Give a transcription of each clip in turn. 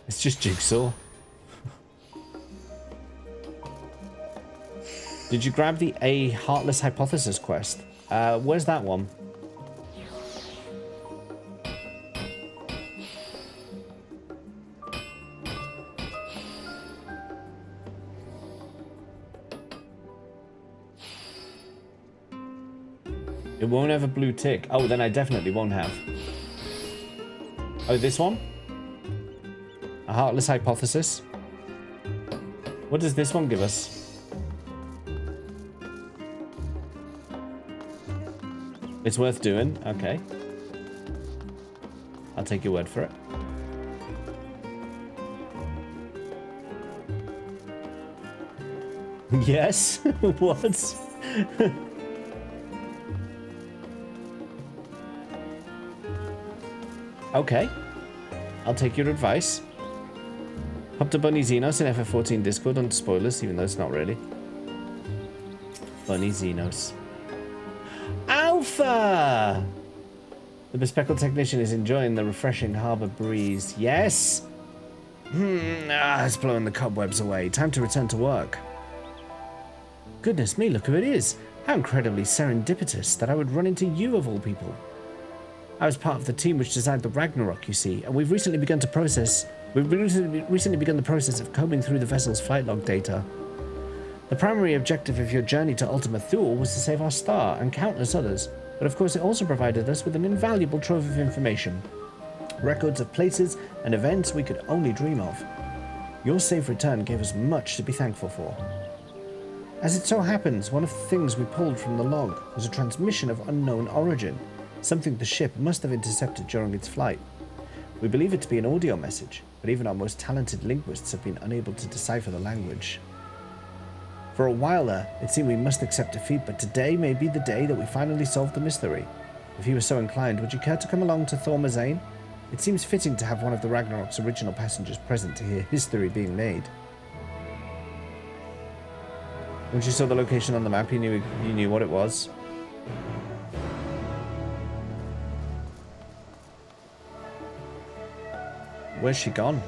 It's just Jigsaw. Did you grab the Heartless Hypothesis quest? Where's that one? It won't have a blue tick. Oh, then I definitely won't have. Oh, this one? A Heartless Hypothesis? What does this one give us? It's worth doing. Okay. I'll take your word for it. Yes? What? Okay. I'll take your advice. Up to Bunny Xenos in FF14 Discord on spoilers, even though it's not really. Bunny Xenos. Alpha! The bespectacled technician is enjoying the refreshing harbour breeze. Yes? It's blowing the cobwebs away. Time to return to work. Goodness me, look who it is. How incredibly serendipitous that I would run into you of all people. I was part of the team which designed the Ragnarok, you see, and we've recently begun the process of combing through the vessel's flight log data. The primary objective of your journey to Ultima Thule was to save our star and countless others, but of course it also provided us with an invaluable trove of information. Records of places and events we could only dream of. Your safe return gave us much to be thankful for. As it so happens, one of the things we pulled from the log was a transmission of unknown origin, something the ship must have intercepted during its flight. We believe it to be an audio message, but even our most talented linguists have been unable to decipher the language. For a while there, it seemed we must accept defeat, but today may be the day that we finally solve the mystery. If you were so inclined, would you care to come along to Thormazane? It seems fitting to have one of the Ragnarok's original passengers present to hear history being made. Once you saw the location on the map, you knew what it was. Where's she gone?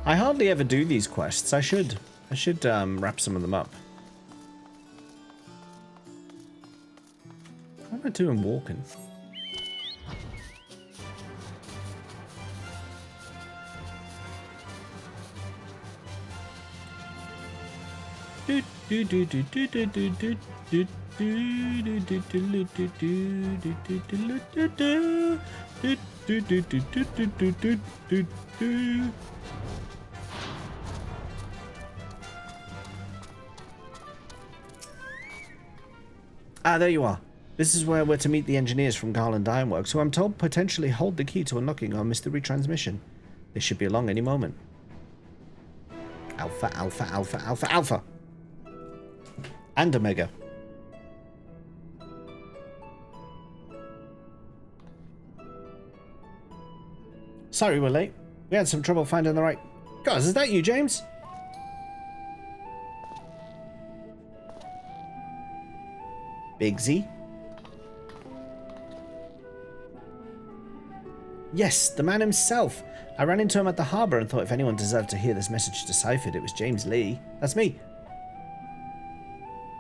I hardly ever do these quests. I should wrap some of them up. What am I doing walking? Ah, there you are. This is where we're to meet the engineers from Garland Ironworks, who I'm told potentially hold the key to unlocking our mystery transmission. They should be along any moment. Alpha, Alpha, Alpha, Alpha, Alpha! And Omega. Sorry we're late. We had some trouble finding the right... Guys, is that you, James? Big Z? Yes, the man himself. I ran into him at the harbour and thought if anyone deserved to hear this message deciphered, it was James Lee. That's me.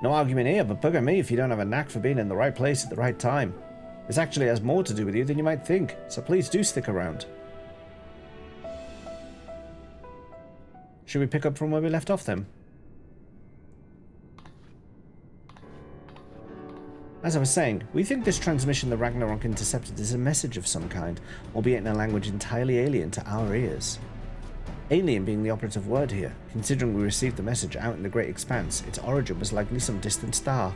No argument here, but bugger me if you don't have a knack for being in the right place at the right time. This actually has more to do with you than you might think, so please do stick around. Should we pick up from where we left off then? As I was saying, we think this transmission the Ragnarok intercepted is a message of some kind, albeit in a language entirely alien to our ears. Alien being the operative word here, considering we received the message out in the great expanse, its origin was likely some distant star.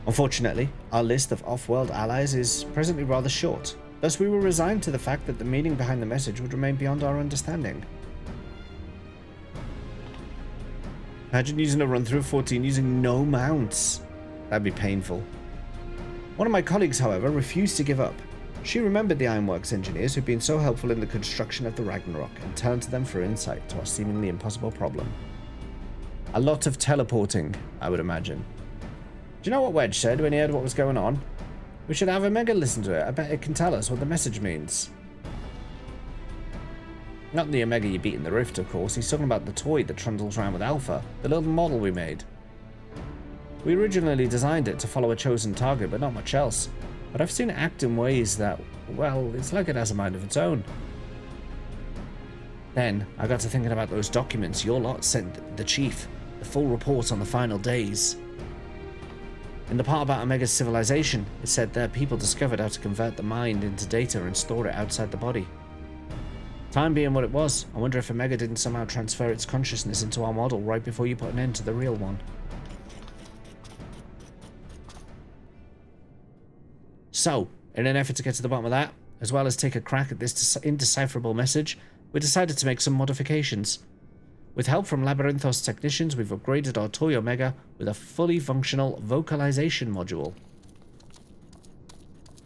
Unfortunately, our list of off-world allies is presently rather short, thus we were resigned to the fact that the meaning behind the message would remain beyond our understanding. Imagine using a run-through of 14 using no mounts. That'd be painful. One of my colleagues, however, refused to give up. She remembered the Ironworks engineers who'd been so helpful in the construction of the Ragnarok and turned to them for insight to our seemingly impossible problem. A lot of teleporting, I would imagine. Do you know what Wedge said when he heard what was going on? We should have Omega listen to it. I bet it can tell us what the message means. Not the Omega you beat in the rift, of course. He's talking about the toy that trundles around with Alpha, the little model we made. We originally designed it to follow a chosen target, but not much else. But I've seen it act in ways that, well, it's like it has a mind of its own. Then, I got to thinking about those documents your lot sent the Chief, the full report on the final days. In the part about Omega's civilization, it said their people discovered how to convert the mind into data and store it outside the body. Time being what it was, I wonder if Omega didn't somehow transfer its consciousness into our model right before you put an end to the real one. So, in an effort to get to the bottom of that, as well as take a crack at this indecipherable message, we decided to make some modifications. With help from Labyrinthos technicians, we've upgraded our toy Omega with a fully functional vocalization module.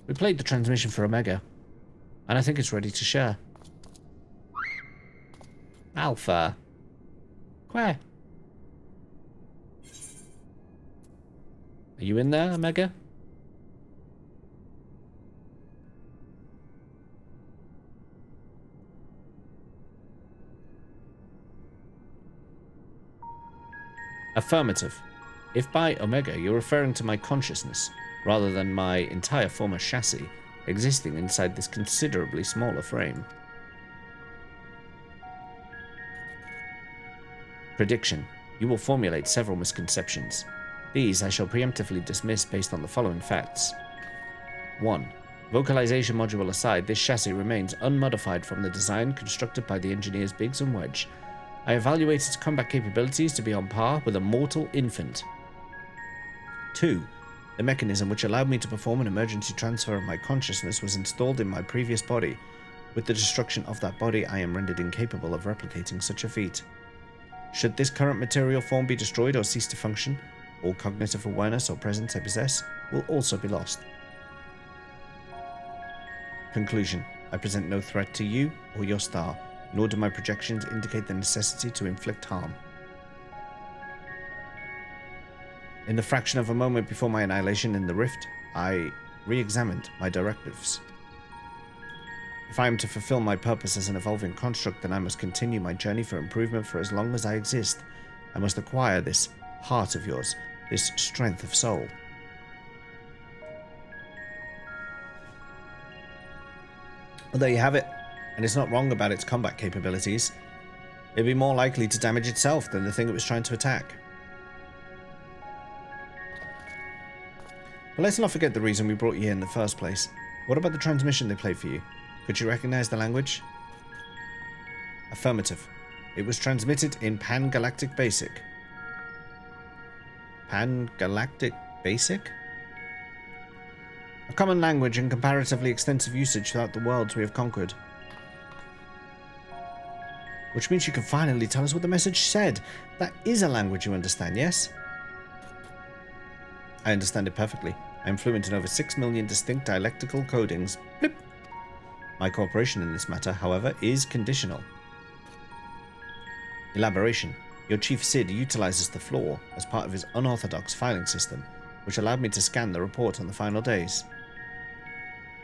We played the transmission for Omega, and I think it's ready to share. Alpha. Where? Are you in there, Omega? Affirmative. If by Omega you're referring to my consciousness, rather than my entire former chassis existing inside this considerably smaller frame. Prediction. You will formulate several misconceptions. These I shall preemptively dismiss based on the following facts. 1. Vocalization module aside, this chassis remains unmodified from the design constructed by the engineers Biggs and Wedge. I evaluate its combat capabilities to be on par with a mortal infant. 2. The mechanism which allowed me to perform an emergency transfer of my consciousness was installed in my previous body. With the destruction of that body, I am rendered incapable of replicating such a feat. Should this current material form be destroyed or cease to function, all cognitive awareness or presence I possess will also be lost. Conclusion. I present no threat to you or your star, nor do my projections indicate the necessity to inflict harm. In the fraction of a moment before my annihilation in the rift, I re-examined my directives. If I am to fulfill my purpose as an evolving construct, then I must continue my journey for improvement for as long as I exist. I must acquire this heart of yours, this strength of soul. Well, there you have it. And it's not wrong about its combat capabilities. It'd be more likely to damage itself than the thing it was trying to attack. But let's not forget the reason we brought you here in the first place. What about the transmission they played for you? Could you recognize the language? Affirmative. It was transmitted in Pan-Galactic Basic. Pan-Galactic Basic? A common language and comparatively extensive usage throughout the worlds we have conquered. Which means you can finally tell us what the message said. That is a language you understand, yes? I understand it perfectly. I am fluent in over 6 million distinct dialectical codings. Blip. My cooperation in this matter, however, is conditional. Elaboration. Your Chief Sid utilizes the floor as part of his unorthodox filing system, which allowed me to scan the report on the final days.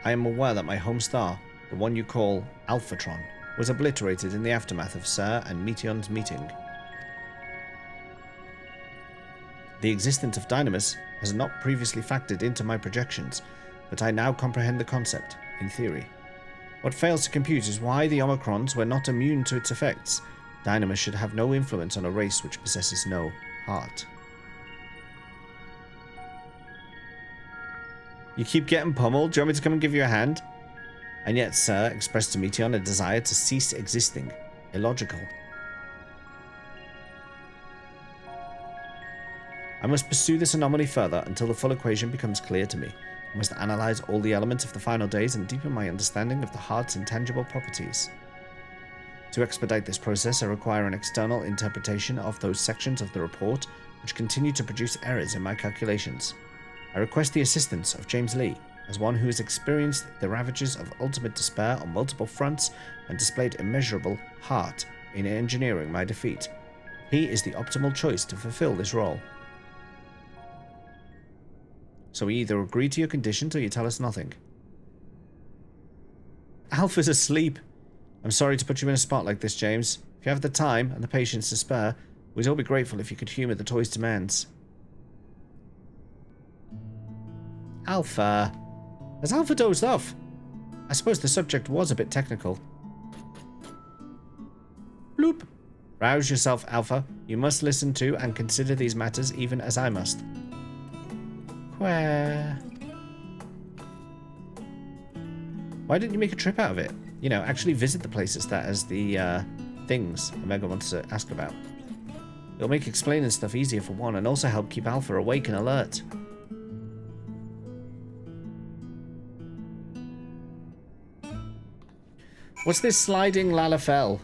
I am aware that my home star, the one you call Alphatron, was obliterated in the aftermath of Sir and Meteon's meeting. The existence of Dynamis has not previously factored into my projections, but I now comprehend the concept, in theory. What fails to compute is why the Omicrons were not immune to its effects. Dynamis should have no influence on a race which possesses no heart. You keep getting pummeled? Do you want me to come and give you a hand? And yet, Sir expressed to Meteon a desire to cease existing. Illogical. I must pursue this anomaly further until the full equation becomes clear to me. I must analyze all the elements of the final days and deepen my understanding of the heart's intangible properties. To expedite this process, I require an external interpretation of those sections of the report which continue to produce errors in my calculations. I request the assistance of James Lee, As one who has experienced the ravages of ultimate despair on multiple fronts and displayed immeasurable heart in engineering my defeat, he is the optimal choice to fulfill this role. So we either agree to your conditions or you tell us nothing. Alpha's asleep. I'm sorry to put you in a spot like this, James. If you have the time and the patience to spare, we'd all be grateful if you could humor the toy's demands. Alpha. Has Alpha dozed off? I suppose the subject was a bit technical. Bloop. Rouse yourself, Alpha. You must listen to and consider these matters even as I must. Where? Why didn't you make a trip out of it? You know, actually visit the places that as the things Omega wants to ask about. It'll make explaining stuff easier for one and also help keep Alpha awake and alert. What's this sliding Lalafell?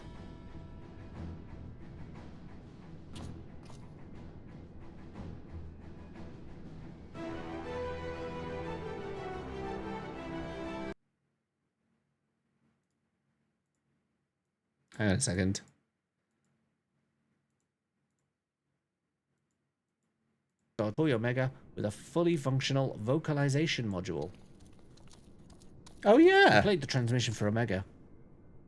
Hang on a second. Toy Omega with a fully functional vocalization module. Oh yeah! I played the transmission for Omega.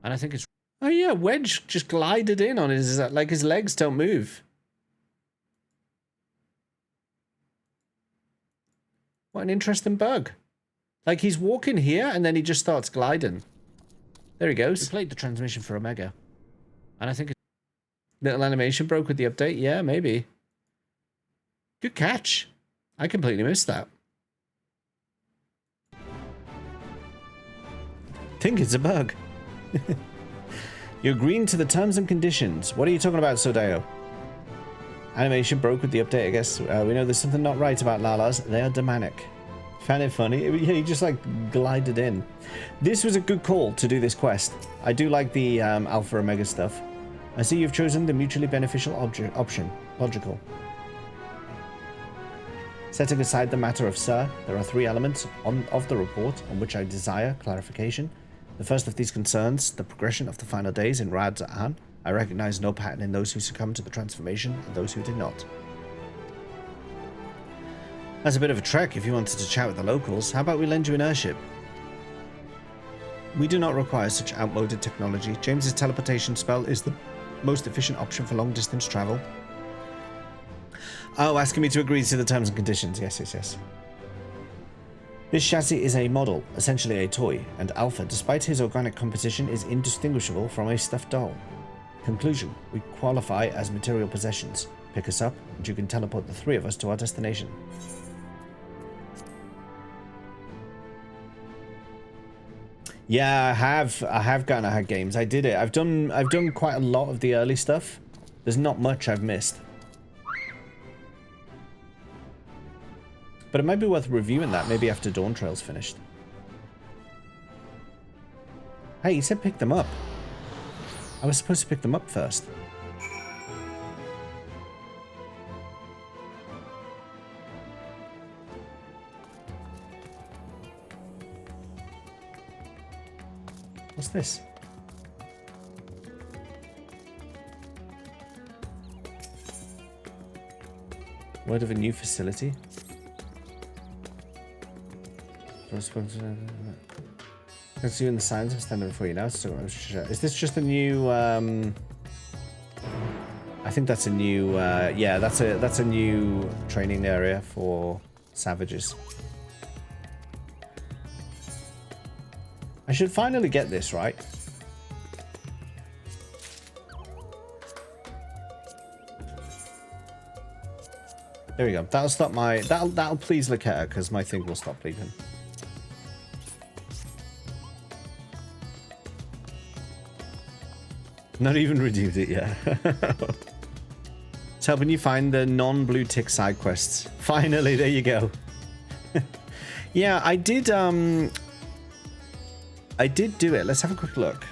And I think it's... Oh yeah, Wedge just glided in on his... Like his legs don't move. What an interesting bug. Like he's walking here and then he just starts gliding. There he goes. We played the transmission for Omega. And I think it's... Little animation broke with the update? Yeah, maybe. Good catch. I completely missed that. Think it's a bug. You're agreeing to the terms and conditions. What are you talking about, Sodeo? Animation broke with the update, I guess. We know there's something not right about Lalas. They are demonic. Found it funny. Yeah, he just like glided in. This was a good call to do this quest. I do like the Alpha Omega stuff. I see you've chosen the mutually beneficial option. Logical. Setting aside the matter of Sir, there are 3 elements of the report on which I desire clarification. The first of these concerns the progression of the final days in Radza'an. I recognize no pattern in those who succumbed to the transformation and those who did not. That's a bit of a trek if you wanted to chat with the locals. How about we lend you an airship? We do not require such outmoded technology. James's teleportation spell is the most efficient option for long-distance travel. Oh, asking me to agree to the terms and conditions. Yes, yes, yes. This chassis is a model, essentially a toy, and Alpha, despite his organic composition, is indistinguishable from a stuffed doll. Conclusion: we qualify as material possessions. Pick us up, and you can teleport the 3 of us to our destination. Yeah, I have gotten ahead games. I did it. I've done quite a lot of the early stuff. There's not much I've missed. But it might be worth reviewing that, maybe after Dawn Trail's finished. Hey, you said pick them up. I was supposed to pick them up first. What's this? Word of a new facility? Can see you in the signs. I'm standing before you now. So is this just a new? I think that's a new. Yeah, that's a new training area for savages. I should finally get this right. There we go. That'll stop my. That'll please Laketta because my thing will stop bleeding. Not even redeemed it yet. It's helping you find the non-blue tick side quests. Finally, there you go. Yeah, I did do it. Let's have a quick look.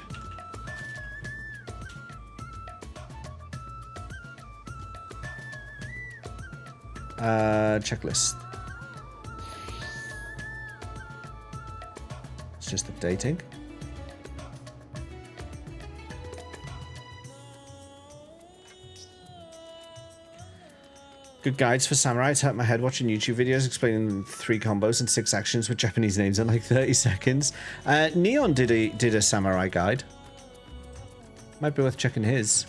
Checklist. just updating. Good guides for samurai. It's hurt my head watching YouTube videos explaining 3 combos and 6 actions with Japanese names in like 30 seconds. Neon did a samurai guide. Might be worth checking his.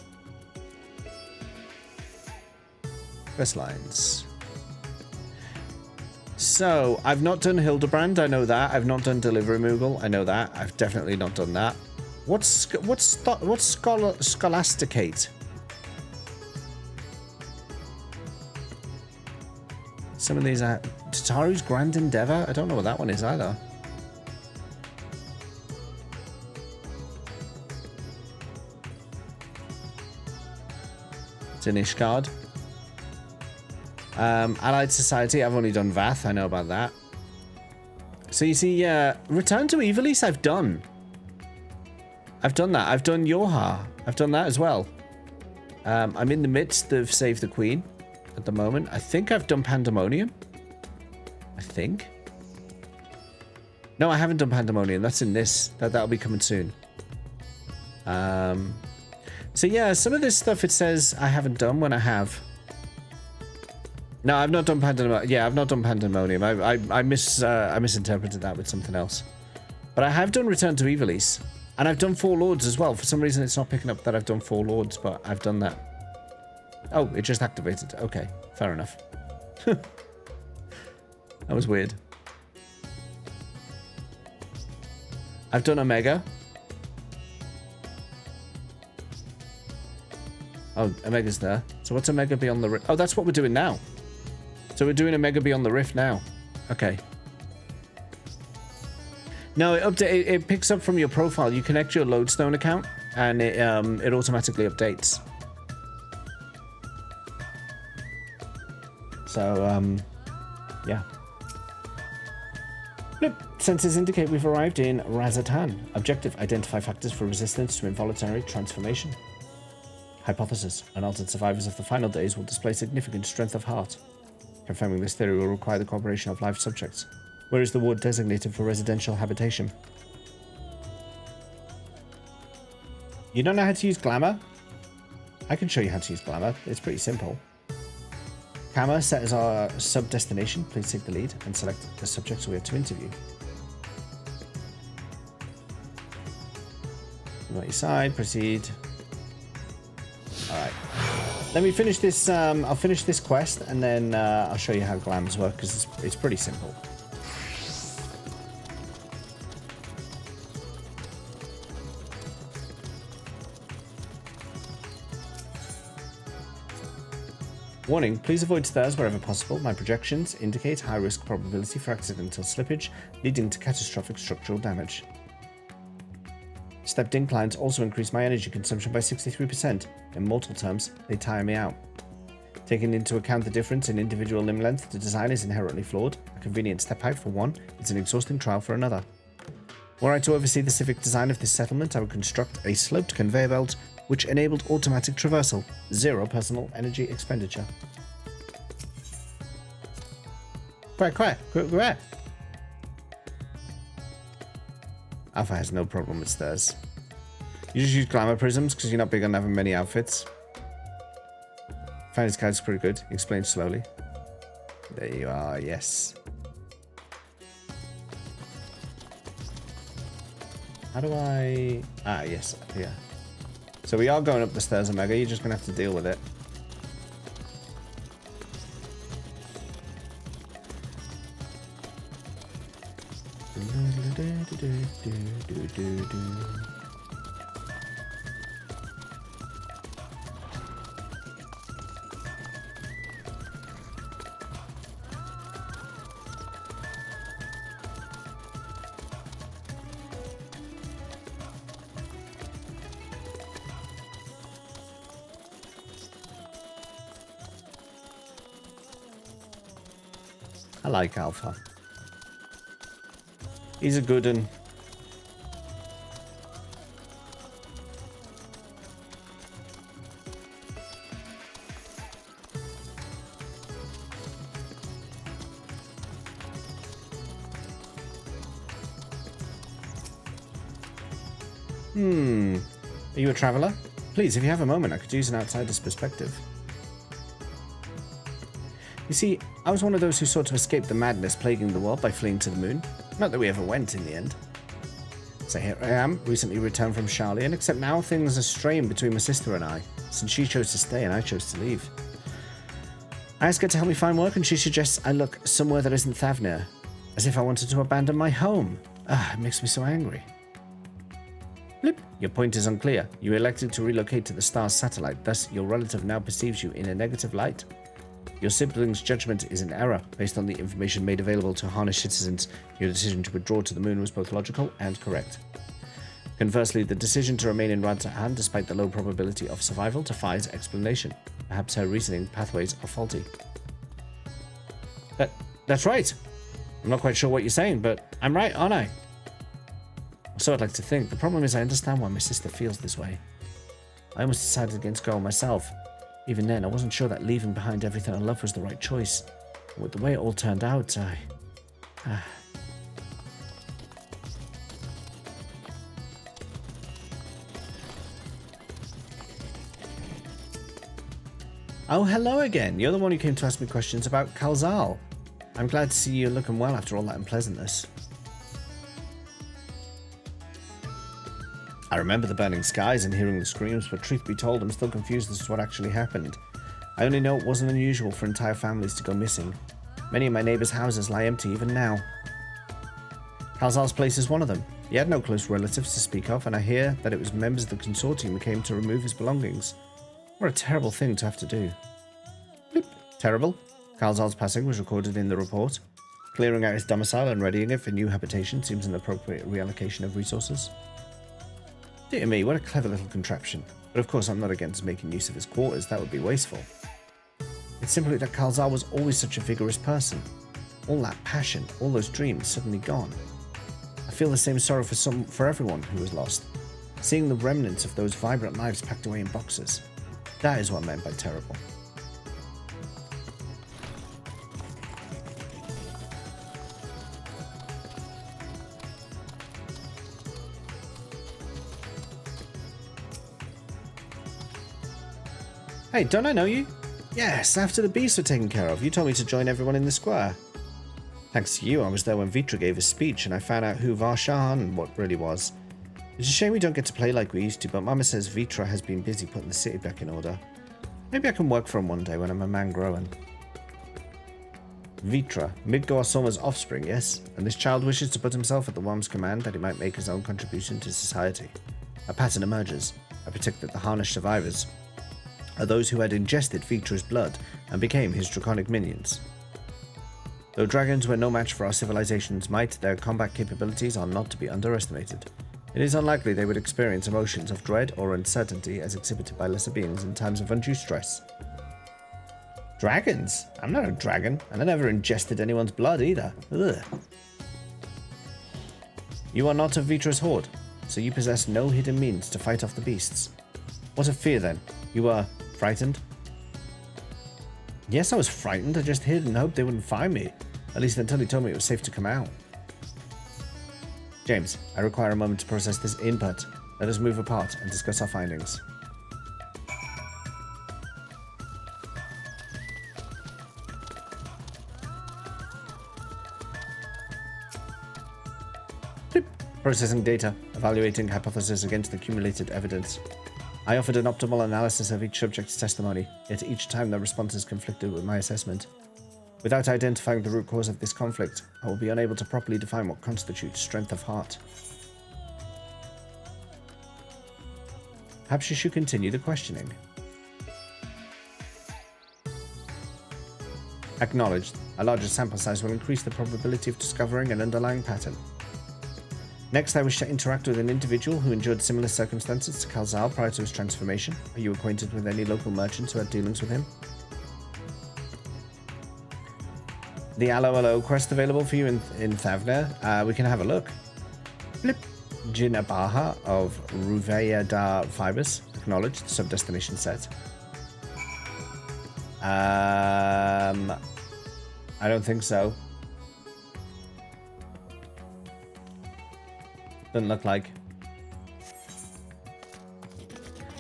Quest lines. So, I've not done Hildebrand, I know that. I've not done Delivery Moogle, I know that. I've definitely not done that. What's Scholasticate? Some of these are Tataru's Grand Endeavor. I don't know what that one is either. It's in Ishgard. Allied Society. I've only done Vath. I know about that. So you see, Return to Ivalice I've done. I've done that. I've done Yoha. I've done that as well. I'm in the midst of Save the Queen at the moment. I think I've done Pandemonium. I think. No, I haven't done Pandemonium. That's in this. That'll be coming soon. So yeah, some of this stuff it says I haven't done when I have. No, I've not done Pandemonium. Yeah, I've not done Pandemonium. I misinterpreted that with something else. But I have done Return to Ivalice. And I've done 4 Lords as well. For some reason it's not picking up that I've done 4 Lords, but I've done that. Oh, it just activated. Okay, fair enough. That was weird. I've done Omega. Oh, Omega's there. So what's Omega Beyond the Rift? Oh, that's what we're doing now. So we're doing Omega Beyond the Rift now. Okay. No, it picks up from your profile. You connect your Lodestone account, and it automatically updates. So, yeah. Nope. Sensors indicate we've arrived in Razatan. Objective: identify factors for resistance to involuntary transformation. Hypothesis: unaltered survivors of the final days will display significant strength of heart. Confirming this theory will require the cooperation of live subjects. Where is the ward designated for residential habitation? You don't know how to use Glamour? I can show you how to use Glamour. It's pretty simple. Camera set as our sub-destination. Please take the lead and select the subjects we are to interview. Right side, proceed. Alright. Let me finish this, I'll finish this quest and then I'll show you how glams work because it's pretty simple. Warning, please avoid stairs wherever possible. My projections indicate high risk probability for accidental slippage, leading to catastrophic structural damage. Stepped inclines also increase my energy consumption by 63%. In mortal terms, they tire me out. Taking into account the difference in individual limb length, the design is inherently flawed. A convenient step height for one, it's an exhausting trial for another. Were I to oversee the civic design of this settlement, I would construct a sloped conveyor belt which enabled automatic traversal. 0 personal energy expenditure. Quiet. Alpha has no problem with stairs. You just use glamour prisms because you're not big on having many outfits. Find his guide's pretty good. He explains slowly. There you are, yes. How do I... Ah, yes, up here. So we are going up the stairs, Omega. You're just going to have to deal with it. I like Alpha. He's a good one. Are you a traveler? Please, if you have a moment, I could use an outsider's perspective. You see, I was one of those who sought to escape the madness plaguing the world by fleeing to the moon. Not that we ever went in the end. So here I am, recently returned from Charlie, and except now things are strained between my sister and I, since she chose to stay and I chose to leave. I ask her to help me find work, and she suggests I look somewhere that isn't Thavnir, as if I wanted to abandon my home. It makes me so angry. Blip. Your point is unclear. You elected to relocate to the star's satellite, thus your relative now perceives you in a negative light. Your sibling's judgment is in error. Based on the information made available to Harnish citizens, your decision to withdraw to the moon was both logical and correct. Conversely, the decision to remain in Radz-at-Han, despite the low probability of survival, defies explanation. Perhaps her reasoning pathways are faulty. That's right. I'm not quite sure what you're saying, but I'm right, aren't I? So I'd like to think. The problem is I understand why my sister feels this way. I almost decided against going myself. Even then, I wasn't sure that leaving behind everything I loved was the right choice. But with the way it all turned out, Oh, hello again. You're the one who came to ask me questions about Kalzal. I'm glad to see you looking well after all that unpleasantness. I remember the burning skies and hearing the screams, but truth be told, I'm still confused as to what actually happened. I only know it wasn't unusual for entire families to go missing. Many of my neighbors' houses lie empty even now. Kalzal's place is one of them. He had no close relatives to speak of, and I hear that it was members of the consortium who came to remove his belongings. What a terrible thing to have to do. Bloop. Terrible. Kalzal's passing was recorded in the report. Clearing out his domicile and readying it for new habitation seems an appropriate reallocation of resources. Dear me, what a clever little contraption. But of course I'm not against making use of his quarters, that would be wasteful. It's simply that Kalzal was always such a vigorous person. All that passion, all those dreams suddenly gone. I feel the same sorrow for everyone who was lost. Seeing the remnants of those vibrant lives packed away in boxes. That is what I meant by terrible. Hey, don't I know you? Yes, after the beasts were taken care of, you told me to join everyone in the square. Thanks to you, I was there when Vitra gave his speech, and I found out who Varshan and what really was. It's a shame we don't get to play like we used to, but Mama says Vitra has been busy putting the city back in order. Maybe I can work for him one day when I'm a man growing. Vitra, Midgar Soma's offspring, yes? And this child wishes to put himself at the Worm's command that he might make his own contribution to society. A pattern emerges. I predict that the Harnish survivors are those who had ingested Vitra's blood and became his draconic minions. Though dragons were no match for our civilization's might, their combat capabilities are not to be underestimated. It is unlikely they would experience emotions of dread or uncertainty as exhibited by lesser beings in times of undue stress. Dragons? I'm not a dragon, and I never ingested anyone's blood either. Ugh. You are not of Vitra's horde, so you possess no hidden means to fight off the beasts. What of fear then? You were frightened? Yes, I was frightened. I just hid and hoped they wouldn't find me. At least until he told me it was safe to come out. James, I require a moment to process this input. Let us move apart and discuss our findings. Bloop. Processing data, evaluating hypothesis against the accumulated evidence. I offered an optimal analysis of each subject's testimony, yet each time their responses conflicted with my assessment. Without identifying the root cause of this conflict, I will be unable to properly define what constitutes strength of heart. Perhaps you should continue the questioning. Acknowledged. A larger sample size will increase the probability of discovering an underlying pattern. Next, I wish to interact with an individual who endured similar circumstances to Kalzal prior to his transformation. Are you acquainted with any local merchants who had dealings with him? The Allo quest available for you in Thavnir? We can have a look. Blip. Jinabaha of Ruveya da Fibers. Acknowledged. Sub-destination set. I don't think so. Doesn't look like.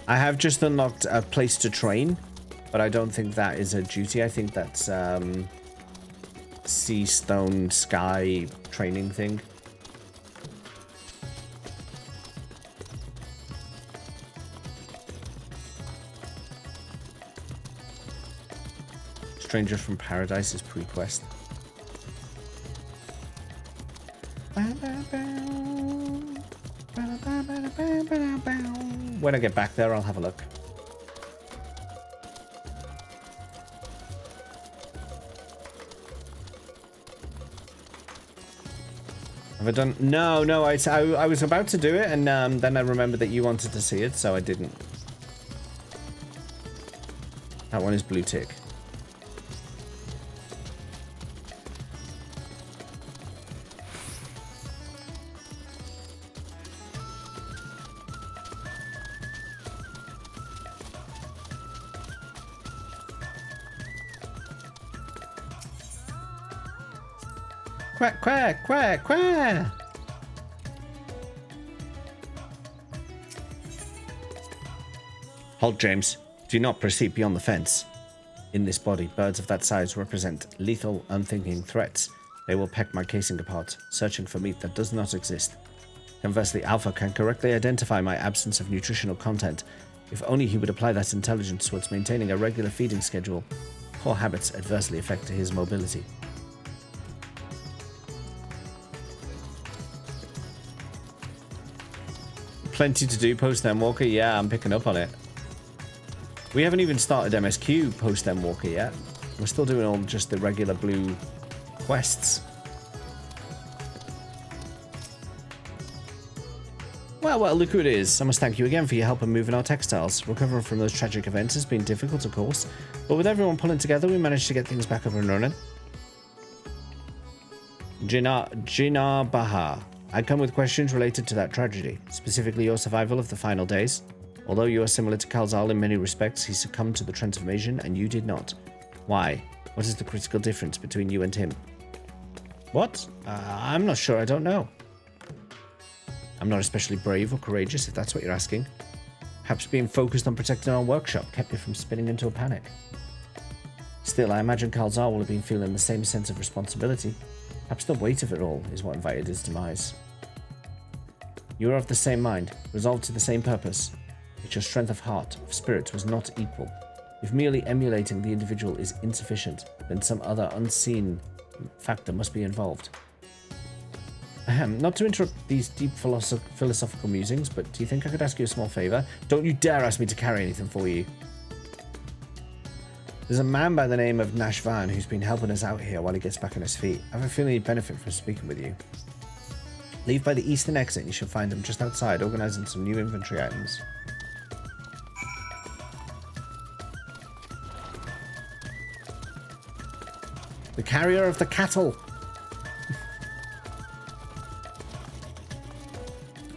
I have just unlocked a place to train, but I don't think that is a duty. I think that's sea, stone, sky training thing. Stranger from Paradise is pre-quest. When I get back there, I'll have a look. Have I done? No, I was about to do it, and then I remembered that you wanted to see it, so I didn't. That one is blue tick. Quack, quack, quack, quack. Halt, James. Do not proceed beyond the fence. In this body, birds of that size represent lethal, unthinking threats. They will peck my casing apart, searching for meat that does not exist. Conversely, Alpha can correctly identify my absence of nutritional content. If only he would apply that intelligence towards maintaining a regular feeding schedule. Poor habits adversely affect his mobility. Plenty to do post Endwalker. Yeah, I'm picking up on it. We haven't even started MSQ post Endwalker yet. We're still doing all just the regular blue quests. Well, look who it is. I must thank you again for your help in moving our textiles. Recovering from those tragic events has been difficult, of course, but with everyone pulling together, we managed to get things back up and running. Jinar Bahar. I come with questions related to that tragedy, specifically your survival of the final days. Although you are similar to Kalzal in many respects, he succumbed to the transformation and you did not. Why? What is the critical difference between you and him? What? I'm not sure, I don't know. I'm not especially brave or courageous, if that's what you're asking. Perhaps being focused on protecting our workshop kept me from spinning into a panic. Still, I imagine Kalzar will have been feeling the same sense of responsibility. Perhaps the weight of it all is what invited his demise. You are of the same mind, resolved to the same purpose. Yet your strength of heart, of spirit, was not equal. If merely emulating the individual is insufficient, then some other unseen factor must be involved. Not to interrupt these deep philosophical musings, but do you think I could ask you a small favor? Don't you dare ask me to carry anything for you. There's a man by the name of Nashvan who's been helping us out here while he gets back on his feet. I have a feeling he'd benefit from speaking with you. Leave by the eastern exit and you should find him just outside, organizing some new inventory items. The carrier of the cattle!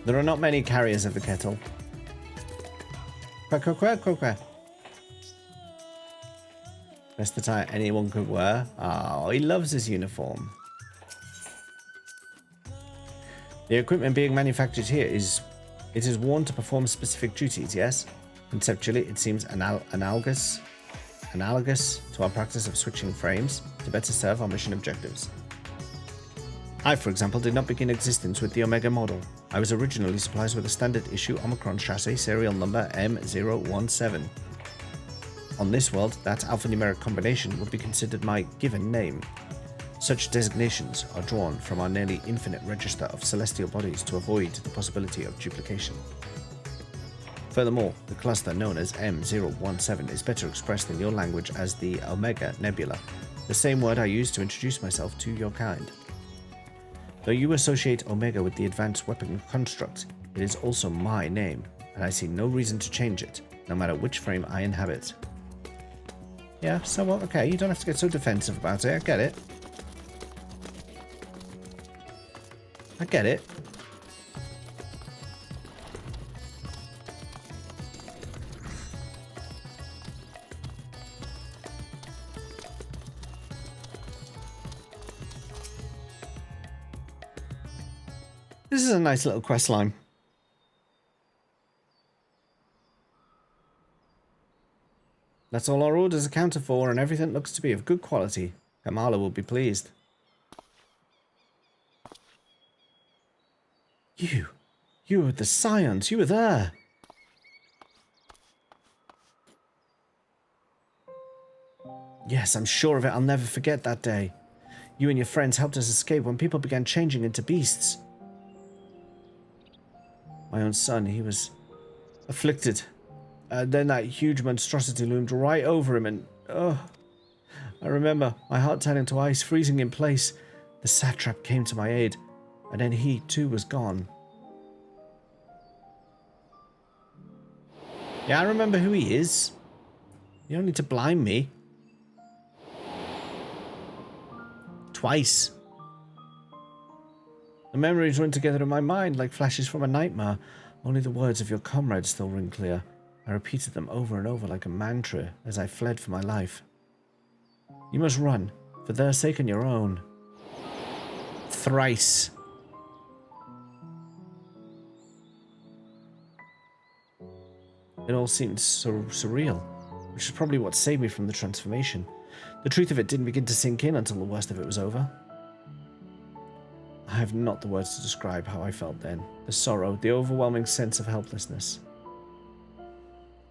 There are not many carriers of the kettle. Quack, quack, quack, quack, quack. Best attire anyone could wear. Oh, he loves his uniform. The equipment being manufactured here is worn to perform specific duties, yes? Conceptually, it seems analogous to our practice of switching frames to better serve our mission objectives. I, for example, did not begin existence with the Omega model. I was originally supplied with a standard issue Omicron chassis serial number M017. On this world, that alphanumeric combination would be considered my given name. Such designations are drawn from our nearly infinite register of celestial bodies to avoid the possibility of duplication. Furthermore, the cluster known as M017 is better expressed in your language as the Omega Nebula, the same word I used to introduce myself to your kind. Though you associate Omega with the advanced weapon construct, it is also my name, and I see no reason to change it, no matter which frame I inhabit. Yeah, so what? Okay, you don't have to get so defensive about it, I get it. I get it. This is a nice little quest line. That's all our orders accounted for, and everything looks to be of good quality. Kamala will be pleased. You were the Scions. You were there. Yes, I'm sure of it. I'll never forget that day. You and your friends helped us escape when people began changing into beasts. My own son, he was afflicted. Then that huge monstrosity loomed right over him and... Oh, I remember my heart turning to ice, freezing in place. The satrap came to my aid, and then he, too, was gone. Yeah, I remember who he is. You don't need to blind me. Twice. The memories run together in my mind like flashes from a nightmare. Only the words of your comrades still ring clear. I repeated them over and over like a mantra as I fled for my life. You must run, for their sake and your own. Thrice. It all seemed so surreal, which is probably what saved me from the transformation. The truth of it didn't begin to sink in until the worst of it was over. I have not the words to describe how I felt then. The sorrow, the overwhelming sense of helplessness.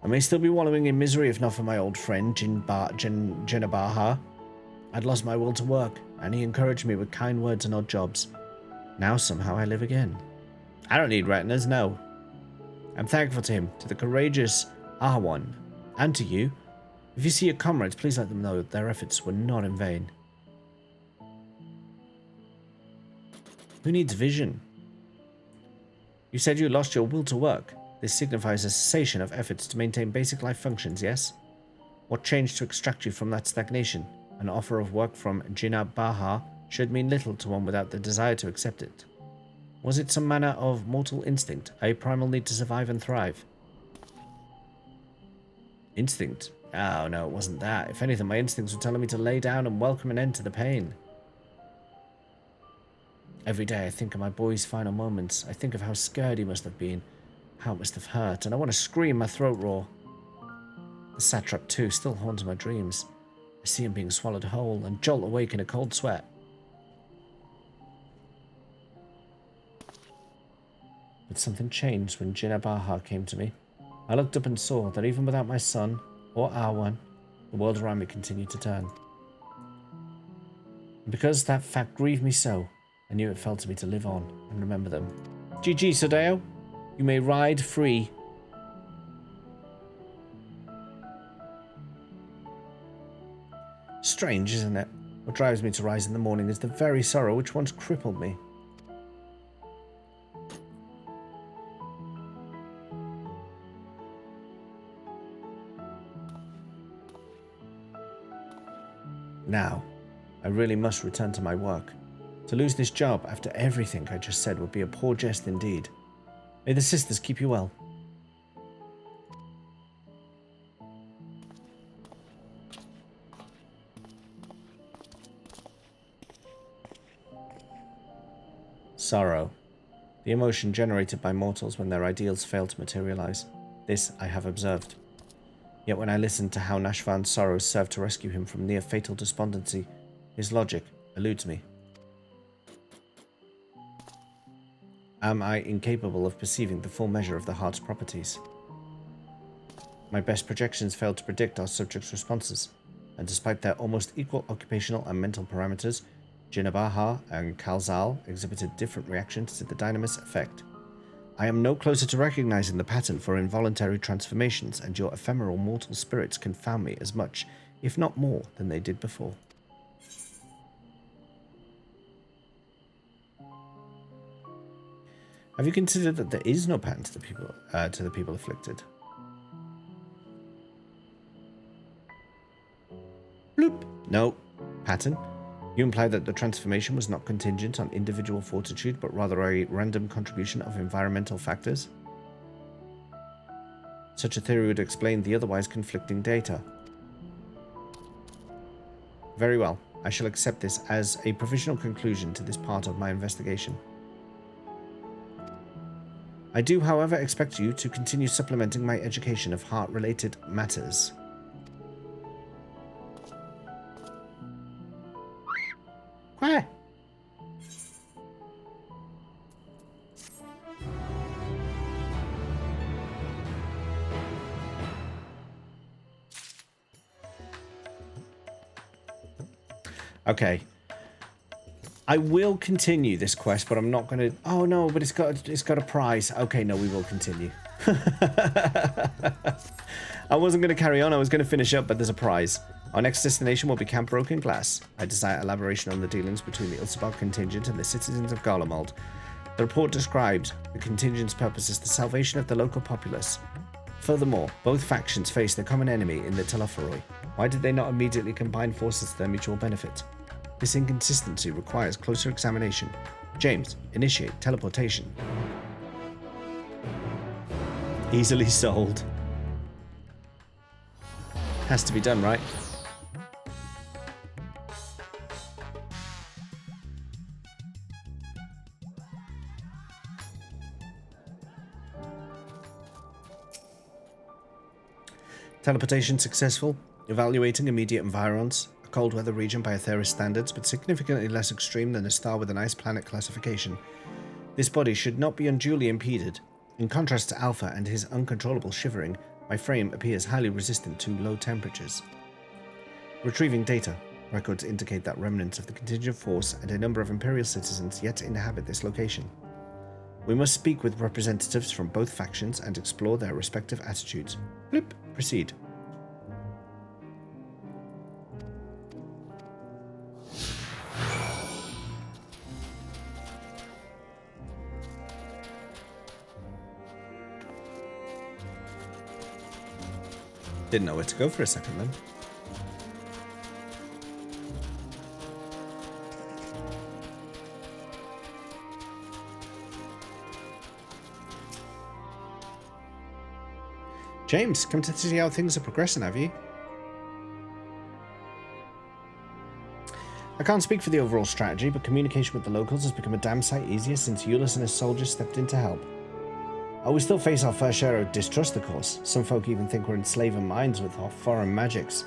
I may still be wallowing in misery if not for my old friend, Jinabaha. I'd lost my will to work, and he encouraged me with kind words and odd jobs. Now somehow I live again. I don't need retinas, no. I'm thankful to him, to the courageous Ahwan, and to you. If you see your comrades, please let them know that their efforts were not in vain. Who needs vision? You said you lost your will to work. This signifies a cessation of efforts to maintain basic life functions, yes? What changed to extract you from that stagnation? An offer of work from Jinabaha should mean little to one without the desire to accept it. Was it some manner of mortal instinct, a primal need to survive and thrive? Instinct? Oh, no, it wasn't that. If anything, my instincts were telling me to lay down and welcome an end to the pain. Every day I think of my boy's final moments. I think of how scared he must have been, how it must have hurt, and I want to scream my throat raw. The satrap, too, still haunts my dreams. I see him being swallowed whole and jolt awake in a cold sweat. But something changed when Jinabaha came to me. I looked up and saw that even without my son, or our one, the world around me continued to turn. And because that fact grieved me so, I knew it fell to me to live on and remember them. GG, Sodeo. You may ride free. Strange, isn't it? What drives me to rise in the morning is the very sorrow which once crippled me. Now, I really must return to my work. To lose this job after everything I just said would be a poor jest indeed. May the sisters keep you well. Sorrow. The emotion generated by mortals when their ideals fail to materialize. This I have observed. Yet when I listen to how Nashvan's sorrows served to rescue him from near-fatal despondency, his logic eludes me. Am I incapable of perceiving the full measure of the heart's properties? My best projections failed to predict our subject's responses, and despite their almost equal occupational and mental parameters, Jinabaha and Kalzal exhibited different reactions to the dynamis effect. I am no closer to recognizing the pattern for involuntary transformations, and your ephemeral mortal spirits confound me as much, if not more, than they did before. Have you considered that there is no pattern to the people afflicted? Bloop. No. Pattern. You imply that the transformation was not contingent on individual fortitude, but rather a random contribution of environmental factors? Such a theory would explain the otherwise conflicting data. Very well. I shall accept this as a provisional conclusion to this part of my investigation. I do, however, expect you to continue supplementing my education of heart-related matters. Okay. I will continue this quest, but I'm not going to... Oh, no, but it's got a prize. Okay, no, we will continue. I wasn't going to carry on. I was going to finish up, but there's a prize. Our next destination will be Camp Broken Glass. I desire elaboration on the dealings between the Ulsabog contingent and the citizens of Garlemald. The report described the contingent's purpose as the salvation of the local populace. Furthermore, both factions face their common enemy in the Telophoroi. Why did they not immediately combine forces to their mutual benefit? This inconsistency requires closer examination. James, initiate teleportation. Easily sold. Has to be done, right? Teleportation successful. Evaluating immediate environs. A cold weather region by Aetheris standards, but significantly less extreme than a star with an ice planet classification. This body should not be unduly impeded. In contrast to Alpha and his uncontrollable shivering, my frame appears highly resistant to low temperatures. Retrieving data. Records indicate that remnants of the contingent force and a number of Imperial citizens yet inhabit this location. We must speak with representatives from both factions and explore their respective attitudes. Blip. Proceed. Didn't know where to go for a second then. James, come to see how things are progressing, have you? I can't speak for the overall strategy, but communication with the locals has become a damn sight easier since Eulis and his soldiers stepped in to help. Oh, we still face our fair share of distrust, of course. Some folk even think we're enslaving minds with our foreign magics.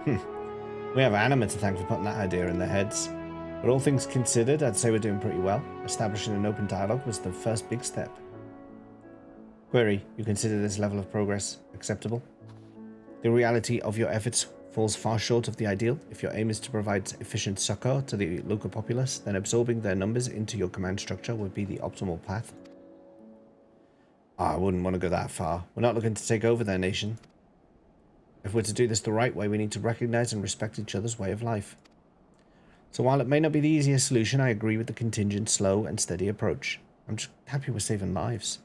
We have Anima to thank for putting that idea in their heads. But all things considered, I'd say we're doing pretty well. Establishing an open dialogue was the first big step. Query, you consider this level of progress acceptable? The reality of your efforts falls far short of the ideal. If your aim is to provide efficient succor to the local populace, then absorbing their numbers into your command structure would be the optimal path. I wouldn't want to go that far. We're not looking to take over their nation. If we're to do this the right way, we need to recognize and respect each other's way of life. So while it may not be the easiest solution, I agree with the contingent, slow and steady approach. I'm just happy we're saving lives.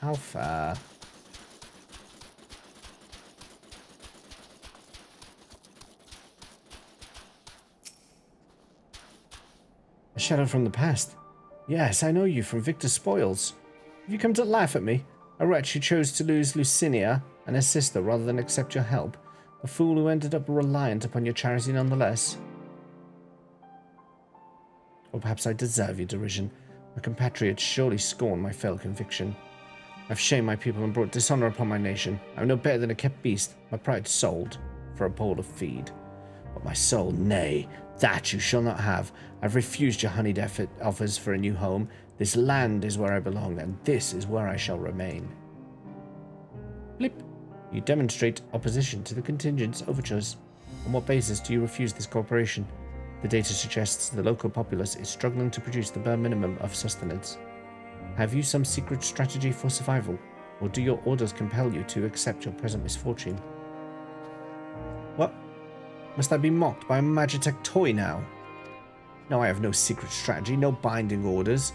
How far? A shadow from the past. Yes, I know you from Victor's Spoils. Have you come to laugh at me? A wretch who chose to lose Lucinia and her sister rather than accept your help? A fool who ended up reliant upon your charity nonetheless? Or perhaps I deserve your derision. My compatriots surely scorn my fell conviction. I've shamed my people and brought dishonor upon my nation. I'm no better than a kept beast, my pride sold for a bowl of feed. But my soul, nay, that you shall not have. I've refused your honeyed offers for a new home. This land is where I belong, and this is where I shall remain. Blip. You demonstrate opposition to the contingent's overtures. On what basis do you refuse this cooperation? The data suggests the local populace is struggling to produce the bare minimum of sustenance. Have you some secret strategy for survival, or do your orders compel you to accept your present misfortune? What? Must I be mocked by a Magitech toy now? No, I have no secret strategy, no binding orders.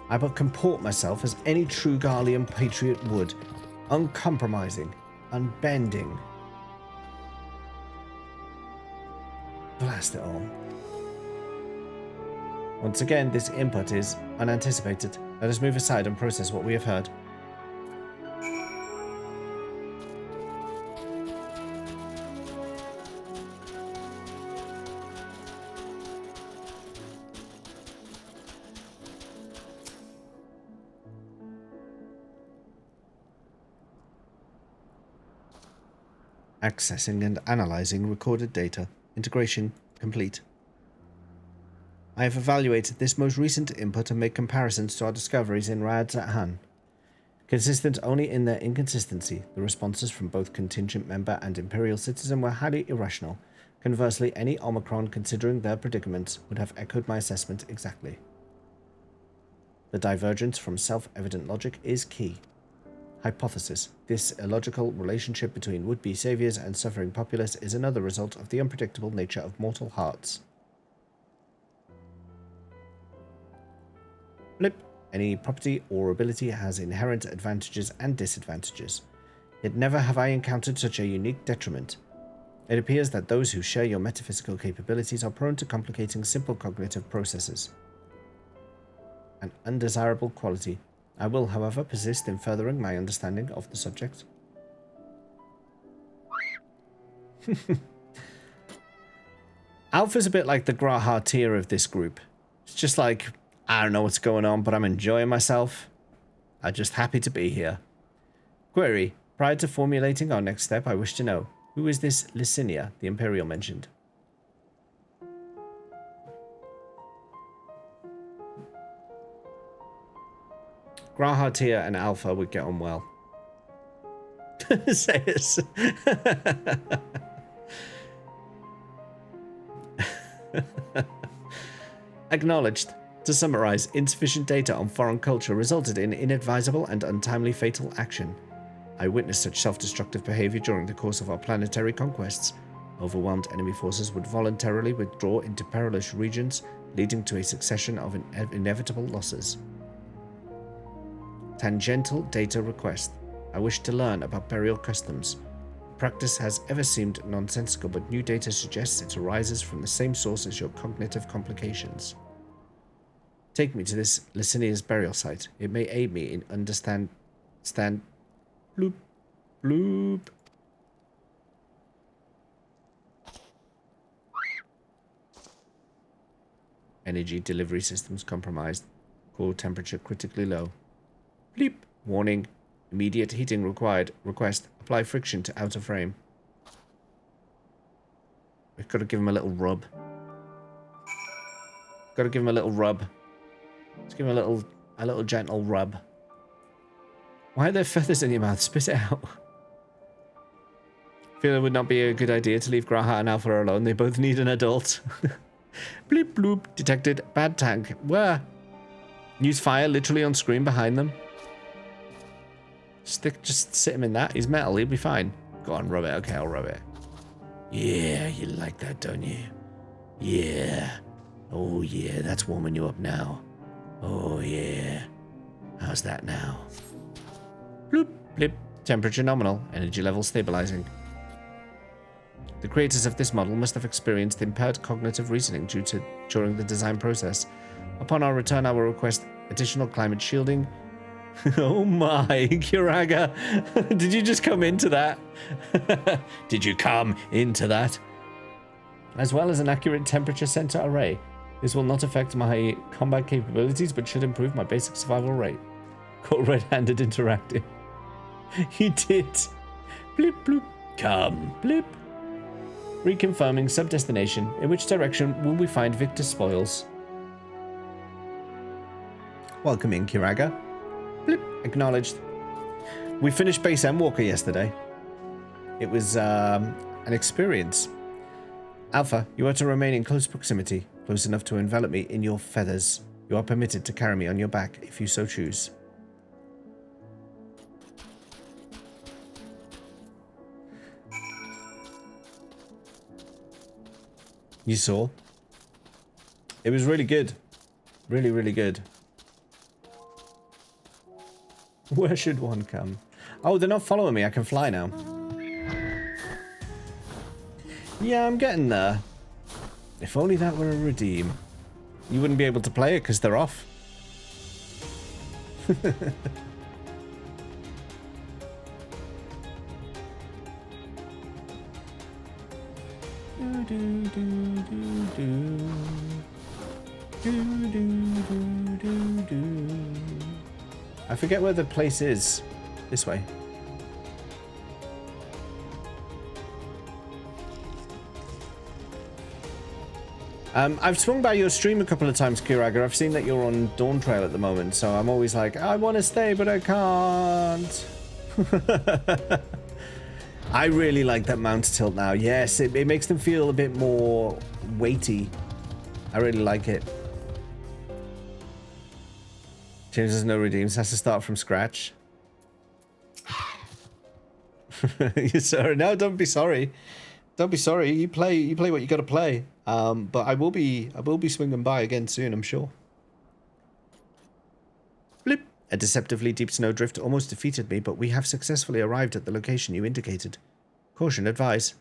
I but comport myself as any true Garlean patriot would, uncompromising, unbending. Blast it all. Once again, this input is unanticipated. Let us move aside and process what we have heard. Accessing and analyzing recorded data. Integration complete. I have evaluated this most recent input and made comparisons to our discoveries in Raids at Han. Consistent only in their inconsistency, the responses from both contingent member and Imperial citizen were highly irrational. Conversely, any Omicron, considering their predicaments, would have echoed my assessment exactly. The divergence from self-evident logic is key. Hypothesis. This illogical relationship between would-be saviors and suffering populace is another result of the unpredictable nature of mortal hearts. Blip. Any property or ability has inherent advantages and disadvantages. Yet never have I encountered such a unique detriment. It appears that those who share your metaphysical capabilities are prone to complicating simple cognitive processes. An undesirable quality. I will, however, persist in furthering my understanding of the subject. Alpha's a bit like the Graha tier of this group. It's just like, I don't know what's going on, but I'm enjoying myself. I'm just happy to be here. Query. Prior to formulating our next step, I wish to know, who is this Licinia the Imperial mentioned? Graha tier and Alpha would get on well. Say it. Acknowledged. To summarize, insufficient data on foreign culture resulted in inadvisable and untimely fatal action. I witnessed such self-destructive behavior during the course of our planetary conquests. Overwhelmed enemy forces would voluntarily withdraw into perilous regions, leading to a succession of inevitable losses. Tangential data request. I wish to learn about burial customs. Practice has ever seemed nonsensical, but new data suggests it arises from the same source as your cognitive complications. Take me to this Licinia's burial site. It may aid me in bloop, bloop. Energy delivery systems compromised. Core temperature critically low. Bleep. Warning. Immediate heating required. Request. Apply friction to outer frame. We've got to give him a little rub. Got to give him a little rub. Let's give him a little gentle rub. Why are there feathers in your mouth? Spit it out. I feel it would not be a good idea to leave Graha and Alpha alone. They both need an adult. Bleep bloop. Detected. Bad tank. Where? Use fire literally on screen behind them. Just sit him in that. He's metal. He'll be fine. Go on, rub it. Okay, I'll rub it. Yeah, you like that, don't you? Yeah. Oh, yeah. That's warming you up now. Oh, yeah. How's that now? Bloop, blip. Temperature nominal. Energy level stabilizing. The creators of this model must have experienced impaired cognitive reasoning during the design process. Upon our return, I will request additional climate shielding. Oh my, Kiraga. Did you just come into that? Did you come into that? As well as an accurate temperature sensor array. This will not affect my combat capabilities, but should improve my basic survival rate. Caught red-handed interacting. He did. Blip, bloop. Come, blip. Reconfirming sub-destination. In which direction will we find Victor's spoils? Welcome in, Kiraga. Blip. Acknowledged. We finished base Endwalker yesterday. It was an experience. Alpha, you are to remain in close proximity, close enough to envelop me in your feathers. You are permitted to carry me on your back if you so choose. You saw? It was really good. Really, really good. Where should one come? Oh, they're not following me. I can fly now. Yeah, I'm getting there. If only that were a redeem. You wouldn't be able to play it because they're off. I forget where the place is. This way. I've swung by your stream a couple of times, Kiraga. I've seen that you're on Dawn Trail at the moment, so I'm always like, I want to stay, but I can't. I really like that mount tilt now. Yes, it makes them feel a bit more weighty. I really like it. James has no redeems, has to start from scratch. You're sorry. No, don't be sorry. Don't be sorry. You play what you got to play. But I will be swinging by again soon, I'm sure. Blip. A deceptively deep snowdrift almost defeated me, but we have successfully arrived at the location you indicated. Caution advised.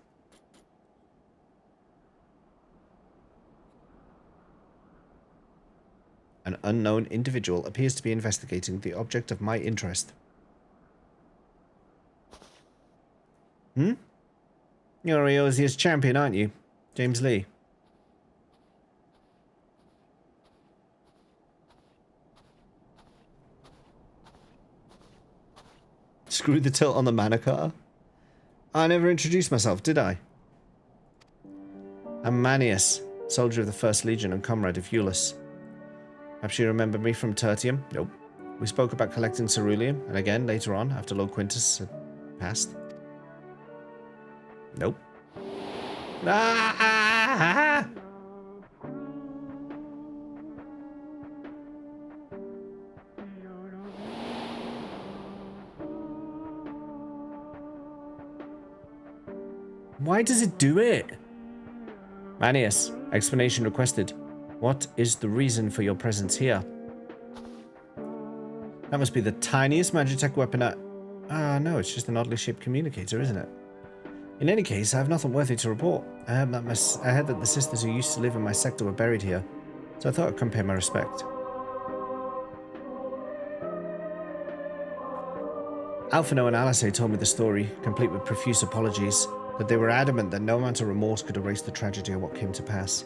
An unknown individual appears to be investigating the object of my interest. You're Eosia's champion, aren't you? James Lee. Screw the tilt on the mana cutter. I never introduced myself, did I? I'm Manius, soldier of the 1st Legion and comrade of Eulus. Perhaps you remember me from Tertium? Nope. We spoke about collecting ceruleum, and again later on, after Lord Quintus had passed. Nope. Ah! Why does it do it? Manius, explanation requested. What is the reason for your presence here? That must be the tiniest Magitech weapon no, it's just an oddly shaped communicator, isn't it? In any case, I have nothing worthy to report. I heard that the sisters who used to live in my sector were buried here, so I thought I'd come pay my respect. Alphino and Alice told me the story, complete with profuse apologies, but they were adamant that no amount of remorse could erase the tragedy of what came to pass.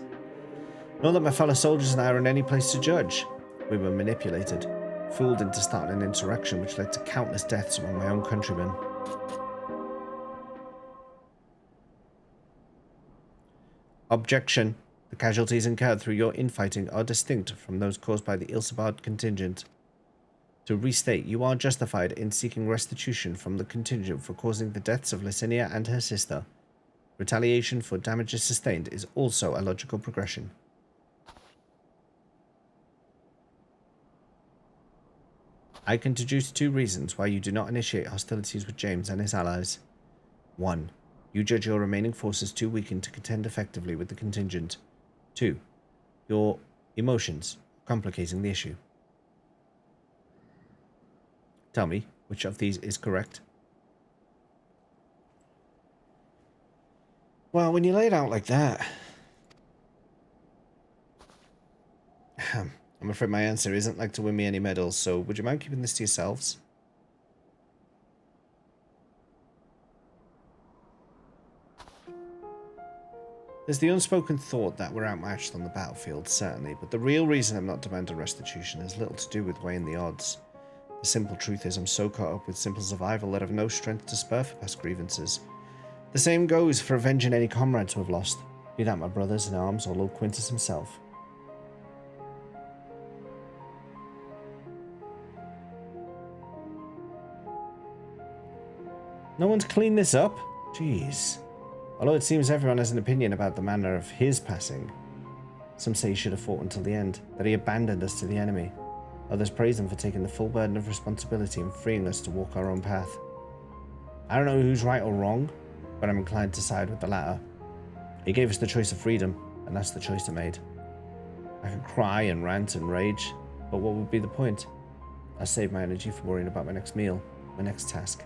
Nor that my fellow soldiers and I are in any place to judge. We were manipulated, fooled into starting an insurrection which led to countless deaths among my own countrymen. Objection. The casualties incurred through your infighting are distinct from those caused by the Ilsabard contingent. To restate, you are justified in seeking restitution from the contingent for causing the deaths of Licinia and her sister. Retaliation for damages sustained is also a logical progression. I can deduce 2 reasons why you do not initiate hostilities with James and his allies. 1. You judge your remaining forces too weakened to contend effectively with the contingent. 2. Your emotions complicating the issue. Tell me, which of these is correct? Well, when you lay it out like that, I'm afraid my answer isn't like to win me any medals, so would you mind keeping this to yourselves? There's the unspoken thought that we're outmatched on the battlefield, certainly, but the real reason I'm not demanding restitution has little to do with weighing the odds. The simple truth is I'm so caught up with simple survival that I've no strength to spur for past grievances. The same goes for avenging any comrades we've lost, be that my brothers in arms or Lord Quintus himself. No one's cleaned this up? Jeez. Although it seems everyone has an opinion about the manner of his passing. Some say he should have fought until the end, that he abandoned us to the enemy. Others praise him for taking the full burden of responsibility and freeing us to walk our own path. I don't know who's right or wrong, but I'm inclined to side with the latter. He gave us the choice of freedom, and that's the choice I made. I could cry and rant and rage, but what would be the point? I save my energy for worrying about my next meal, my next task.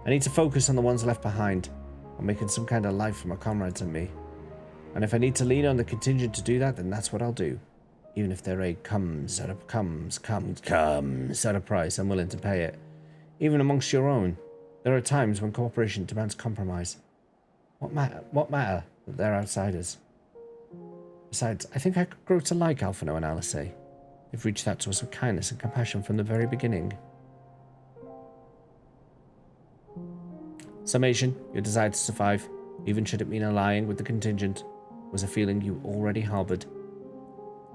I need to focus on the ones left behind, on making some kind of life for my comrades and me. And if I need to lean on the contingent to do that, then that's what I'll do. Even if their aid comes at a price, I'm willing to pay it. Even amongst your own, there are times when cooperation demands compromise. What matter that they're outsiders? Besides, I think I could grow to like Alphino and Alice. They've reached out to us with kindness and compassion from the very beginning. Summation, your desire to survive, even should it mean allying with the contingent, was a feeling you already harbored.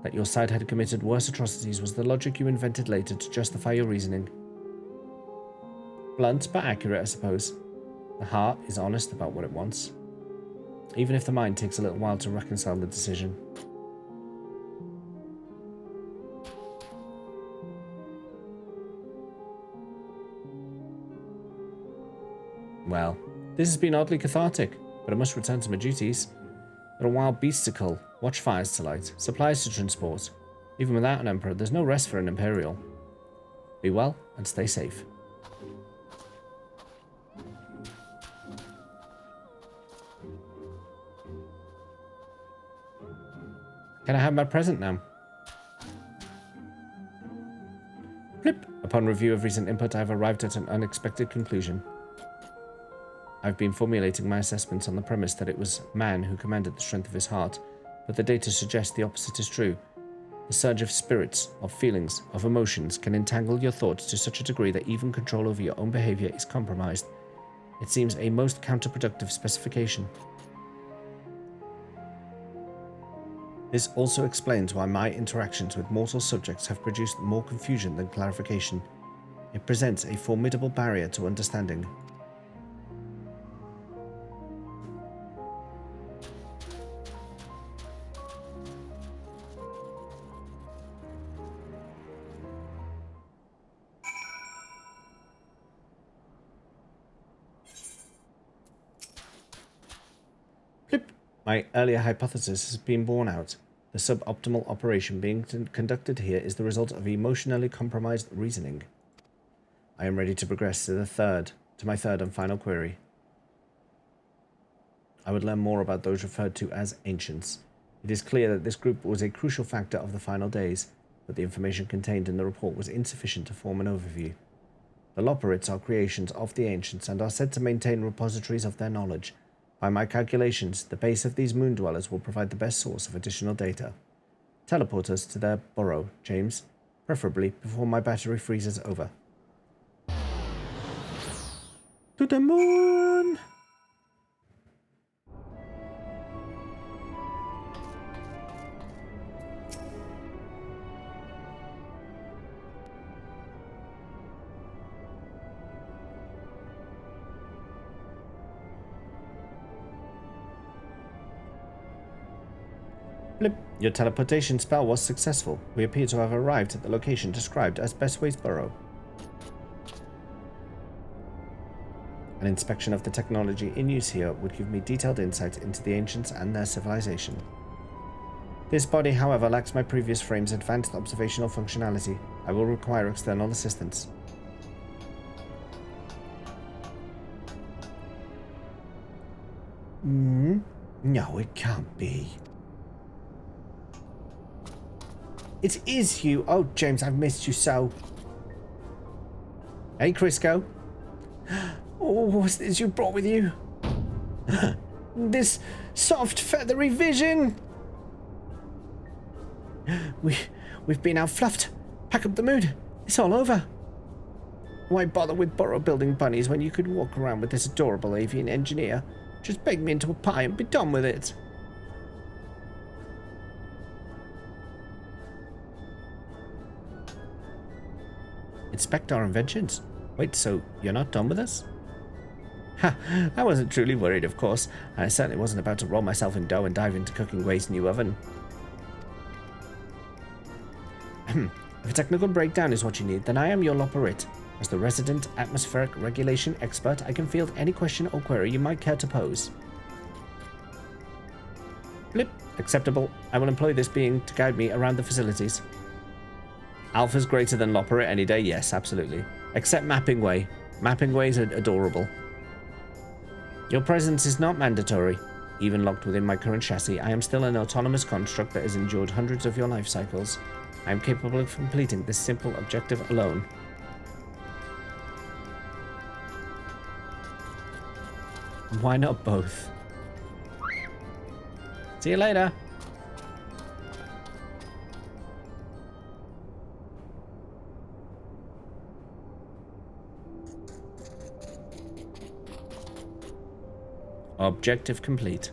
That your side had committed worse atrocities was the logic you invented later to justify your reasoning. Blunt but accurate, I suppose. The heart is honest about what it wants, even if the mind takes a little while to reconcile the decision. Well, this has been oddly cathartic, but I must return to my duties. There are wild beasts to cull, watch fires to light, supplies to transport. Even without an emperor, there's no rest for an imperial. Be well and stay safe. Can I have my present now? Flip. Upon review of recent input, I have arrived at an unexpected conclusion. I've been formulating my assessments on the premise that it was man who commanded the strength of his heart, but the data suggests the opposite is true. The surge of spirits, of feelings, of emotions can entangle your thoughts to such a degree that even control over your own behavior is compromised. It seems a most counterproductive specification. This also explains why my interactions with mortal subjects have produced more confusion than clarification. It presents a formidable barrier to understanding. My earlier hypothesis has been borne out. The suboptimal operation being conducted here is the result of emotionally compromised reasoning. I am ready to progress to my third and final query. I would learn more about those referred to as ancients. It is clear that this group was a crucial factor of the final days, but the information contained in the report was insufficient to form an overview. The Loperites are creations of the ancients and are said to maintain repositories of their knowledge. By my calculations, the base of these moon dwellers will provide the best source of additional data. Teleport us to their burrow, James, preferably before my battery freezes over. To the moon! Blip. Your teleportation spell was successful. We appear to have arrived at the location described as Bestway's Burrow. An inspection of the technology in use here would give me detailed insight into the ancients and their civilization. This body, however, lacks my previous frame's advanced observational functionality. I will require external assistance. No, it can't be. It is you! Oh, James, I've missed you so. Hey, Crisco. Oh, what's this you brought with you? This soft, feathery vision! We've been outfluffed. Pack up the mood. It's all over. Why bother with burrow building bunnies when you could walk around with this adorable avian engineer? Just bake me into a pie and be done with it. Inspect our inventions. Wait, so you're not done with us? Ha! I wasn't truly worried, of course. I certainly wasn't about to roll myself in dough and dive into cooking Way's new oven. If a technical breakdown is what you need, then I am your Loperite. As the resident atmospheric regulation expert, I can field any question or query you might care to pose. Blip. Acceptable. I will employ this being to guide me around the facilities. Alpha's greater than Loperite any day? Yes, absolutely. Except Mapping Way. Mapping Way is adorable. Your presence is not mandatory. Even locked within my current chassis, I am still an autonomous construct that has endured hundreds of your life cycles. I am capable of completing this simple objective alone. Why not both? See you later. Objective complete.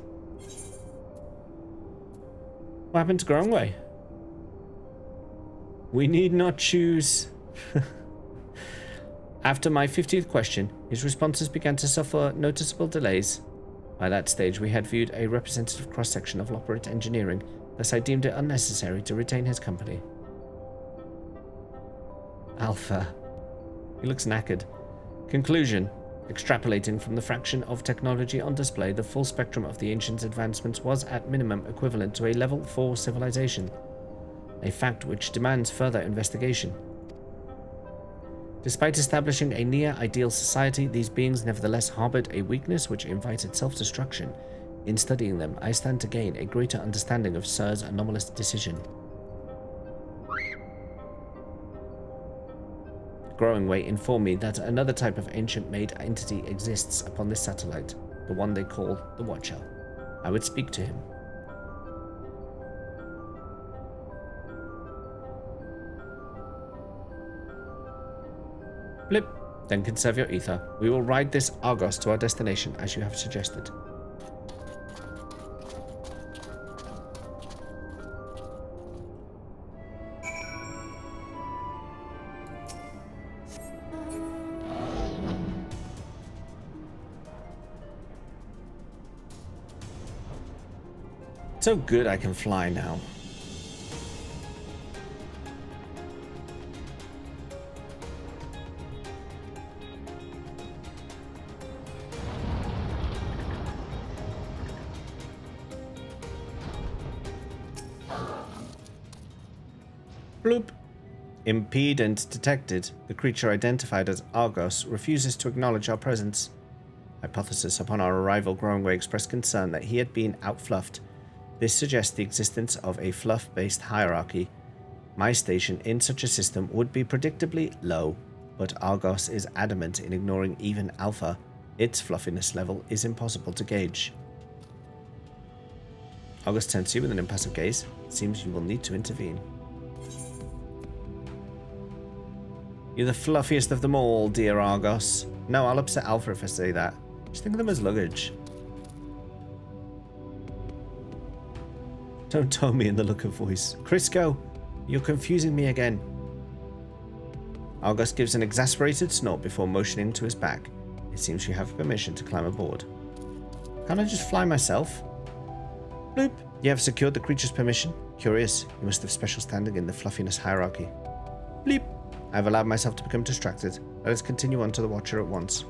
What happened to Grongway? We need not choose. After my 50th question, his responses began to suffer noticeable delays. By that stage, we had viewed a representative cross-section of Loperate engineering, thus I deemed it unnecessary to retain his company. Alpha. He looks knackered. Conclusion. Extrapolating from the fraction of technology on display, the full spectrum of the Ancients' advancements was at minimum equivalent to a level 4 civilization, a fact which demands further investigation. Despite establishing a near-ideal society, these beings nevertheless harbored a weakness which invited self-destruction. In studying them, I stand to gain a greater understanding of Sir's anomalous decision. Growingway informed me that another type of ancient-made entity exists upon this satellite, the one they call the Watcher. I would speak to him. Blip. Then conserve your ether. We will ride this Argos to our destination, as you have suggested. So good I can fly now. Bloop. Impedance detected. The creature identified as Argos refuses to acknowledge our presence. Hypothesis. Upon our arrival, Growingway expressed concern that he had been outfluffed. This suggests the existence of a fluff-based hierarchy. My station in such a system would be predictably low, but Argos is adamant in ignoring even Alpha. Its fluffiness level is impossible to gauge. Argos turns to you with an impassive gaze. It seems you will need to intervene. You're the fluffiest of them all, dear Argos. No, I'll upset Alpha if I say that. Just think of them as luggage. Don't tell me in the look of voice. Crisco, you're confusing me again. Argos gives an exasperated snort before motioning to his back. It seems you have permission to climb aboard. Can't I just fly myself? Bloop. You have secured the creature's permission. Curious. You must have special standing in the fluffiness hierarchy. Bleep. I have allowed myself to become distracted. Let us continue on to the Watcher at once.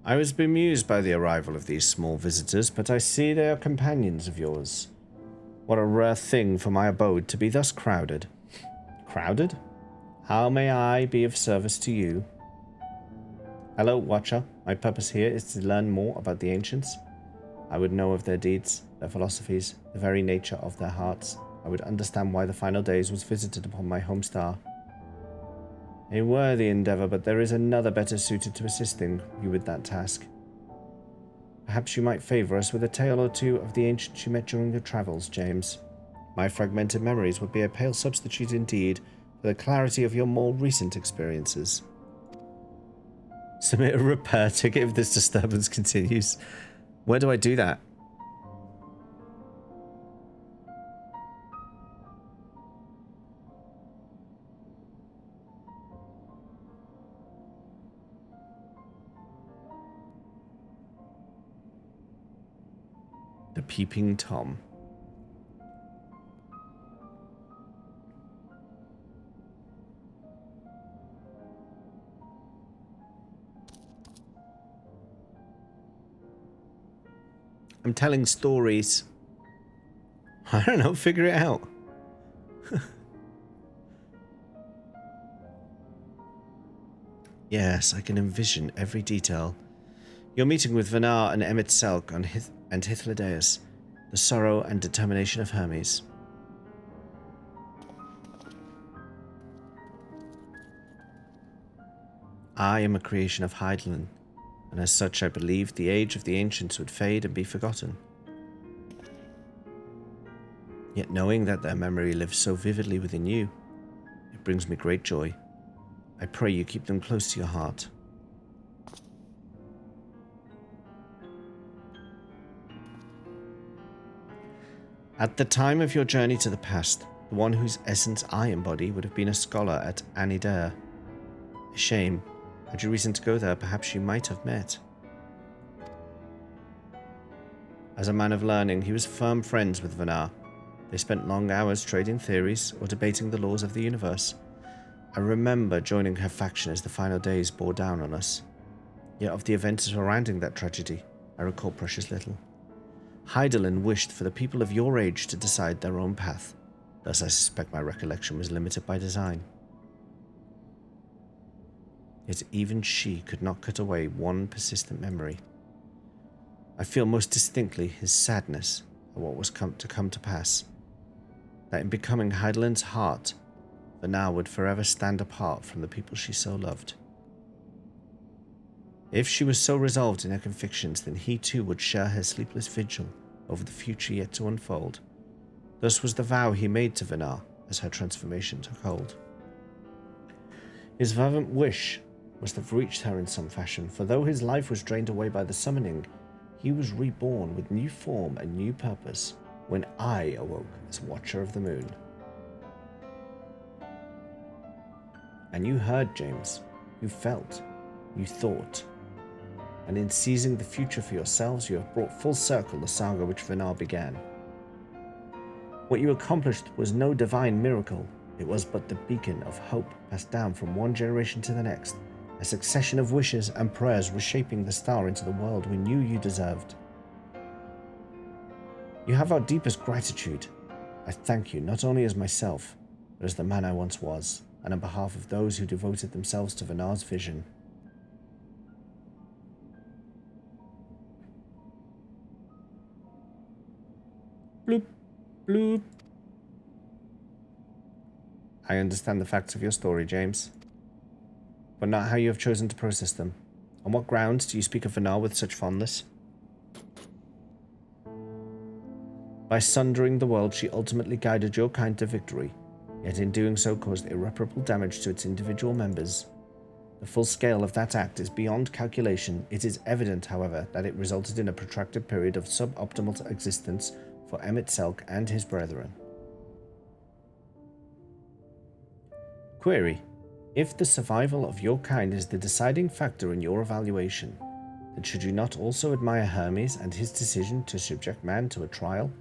I was bemused by the arrival of these small visitors, but I see they are companions of yours. What a rare thing for my abode to be thus crowded. Crowded? How may I be of service to you? Hello, Watcher. My purpose here is to learn more about the Ancients. I would know of their deeds, their philosophies, the very nature of their hearts. I would understand why the final days was visited upon my home star. A worthy endeavor, but there is another better suited to assisting you with that task. Perhaps you might favor us with a tale or two of the ancients you met during your travels, James. My fragmented memories would be a pale substitute indeed for the clarity of your more recent experiences. Submit a repair ticket if this disturbance continues. Where do I do that? The Peeping Tom. I'm telling stories. I don't know, figure it out. Yes, I can envision every detail. Your meeting with Vanar and Emmett Selk on and Hythlodaeus, the sorrow and determination of Hermes. I am a creation of Hydaelyn, and as such I believed the age of the ancients would fade and be forgotten. Yet knowing that their memory lives so vividly within you, it brings me great joy. I pray you keep them close to your heart. At the time of your journey to the past, the one whose essence I embody would have been a scholar at Anidare. A shame. Had you reason to go there, perhaps you might have met. As a man of learning, he was firm friends with Vanar. They spent long hours trading theories or debating the laws of the universe. I remember joining her faction as the final days bore down on us. Yet of the events surrounding that tragedy, I recall precious little. Hydaelyn wished for the people of your age to decide their own path. Thus I suspect my recollection was limited by design. Yet even she could not cut away one persistent memory. I feel most distinctly his sadness at what was come to pass. That in becoming Hydaelyn's heart, Vanar would forever stand apart from the people she so loved. If she was so resolved in her convictions, then he too would share her sleepless vigil over the future yet to unfold. Thus was the vow he made to Vanar as her transformation took hold. His fervent wish must have reached her in some fashion, for though his life was drained away by the summoning, he was reborn with new form and new purpose when I awoke as Watcher of the Moon. And you heard, James. You felt. You thought. And in seizing the future for yourselves, you have brought full circle the saga which Vanar began. What you accomplished was no divine miracle. It was but the beacon of hope passed down from one generation to the next, a succession of wishes and prayers reshaping the star into the world we knew you deserved. You have our deepest gratitude. I thank you not only as myself, but as the man I once was, and on behalf of those who devoted themselves to Vanar's vision. Bloop, bloop. I understand the facts of your story, James, but not how you have chosen to process them. On what grounds do you speak of Vanar with such fondness? By sundering the world, she ultimately guided your kind to victory, yet in doing so caused irreparable damage to its individual members. The full scale of that act is beyond calculation. It is evident, however, that it resulted in a protracted period of suboptimal existence for Emmett Selk and his brethren. Query: if the survival of your kind is the deciding factor in your evaluation, then should you not also admire Hermes and his decision to subject man to a trial,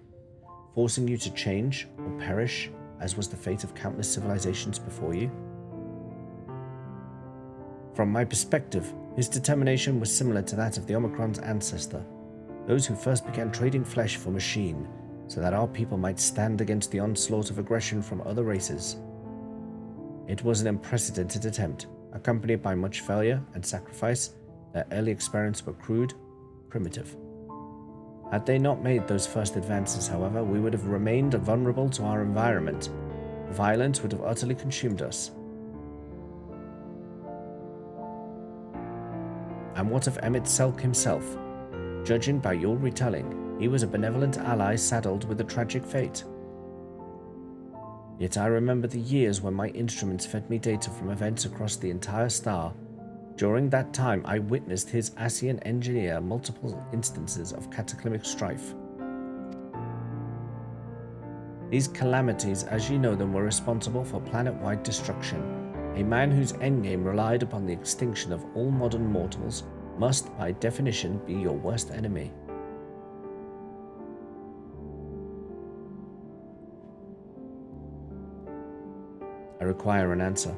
forcing you to change or perish, as was the fate of countless civilizations before you? From my perspective, his determination was similar to that of the Omicron's ancestor, those who first began trading flesh for machine, so that our people might stand against the onslaught of aggression from other races. It was an unprecedented attempt, accompanied by much failure and sacrifice. Their early experiments were crude, primitive. Had they not made those first advances, however, we would have remained vulnerable to our environment. Violence would have utterly consumed us. And what of Emmett Selk himself? Judging by your retelling, he was a benevolent ally saddled with a tragic fate. Yet I remember the years when my instruments fed me data from events across the entire star. During that time, I witnessed his Asian engineer multiple instances of cataclysmic strife. These calamities, as you know them, were responsible for planet-wide destruction. A man whose endgame relied upon the extinction of all modern mortals must, by definition, be your worst enemy. I require an answer.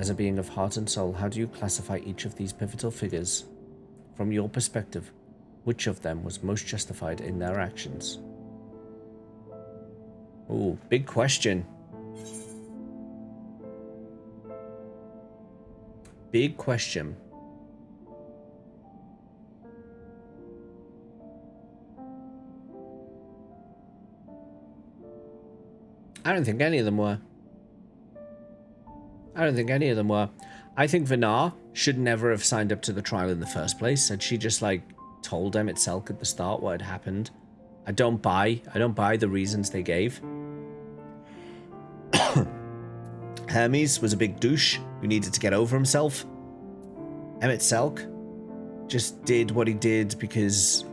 As a being of heart and soul, how do you classify each of these pivotal figures? From your perspective, which of them was most justified in their actions? Ooh, big question. Big question. I don't think any of them were. I think Vinar should never have signed up to the trial in the first place. Had she just like told Emmett Selk at the start what had happened, I don't buy the reasons they gave. Hermes was a big douche who needed to get over himself. Emmett Selk just did what he did because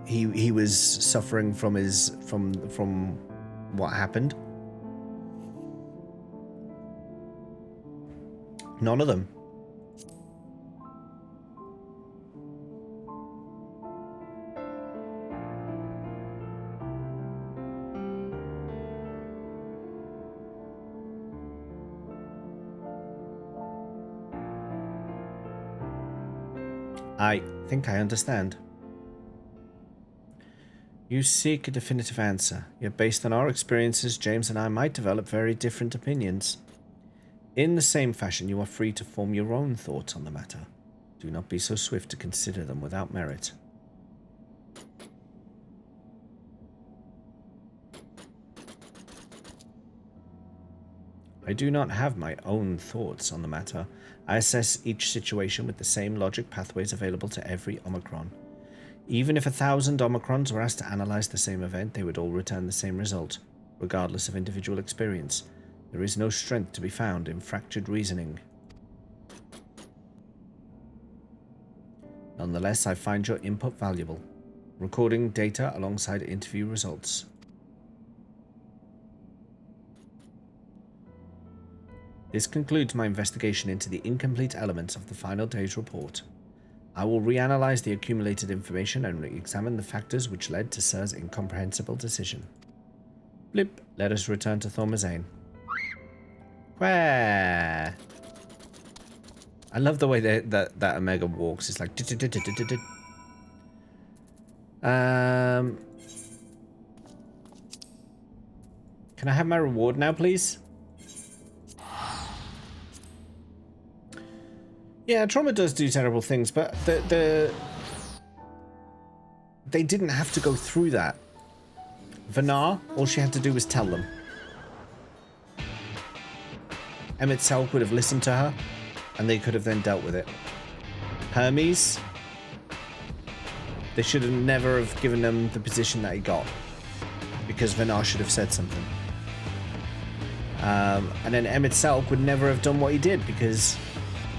he was suffering from from what happened. None of them. I think I understand. You seek a definitive answer, yet based on our experiences, James and I might develop very different opinions. In the same fashion, you are free to form your own thoughts on the matter. Do not be so swift to consider them without merit. I do not have my own thoughts on the matter. I assess each situation with the same logic pathways available to every Omicron. Even if 1,000 Omicrons were asked to analyze the same event, they would all return the same result, regardless of individual experience. There is no strength to be found in fractured reasoning. Nonetheless, I find your input valuable. Recording data alongside interview results. This concludes my investigation into the incomplete elements of the final day's report. I will reanalyze the accumulated information and re-examine the factors which led to Sir's incomprehensible decision. Blip, let us return to Thormazane. Where? I love the way that Omega walks. It's like... Can I have my reward now, please? Yeah, trauma does do terrible things, but they didn't have to go through that. Vinar, all she had to do was tell them. Emmett Selk would have listened to her, and they could have then dealt with it. Hermes, they should have never have given him the position that he got, because Vinar should have said something. And then Emmett Selk would never have done what he did, because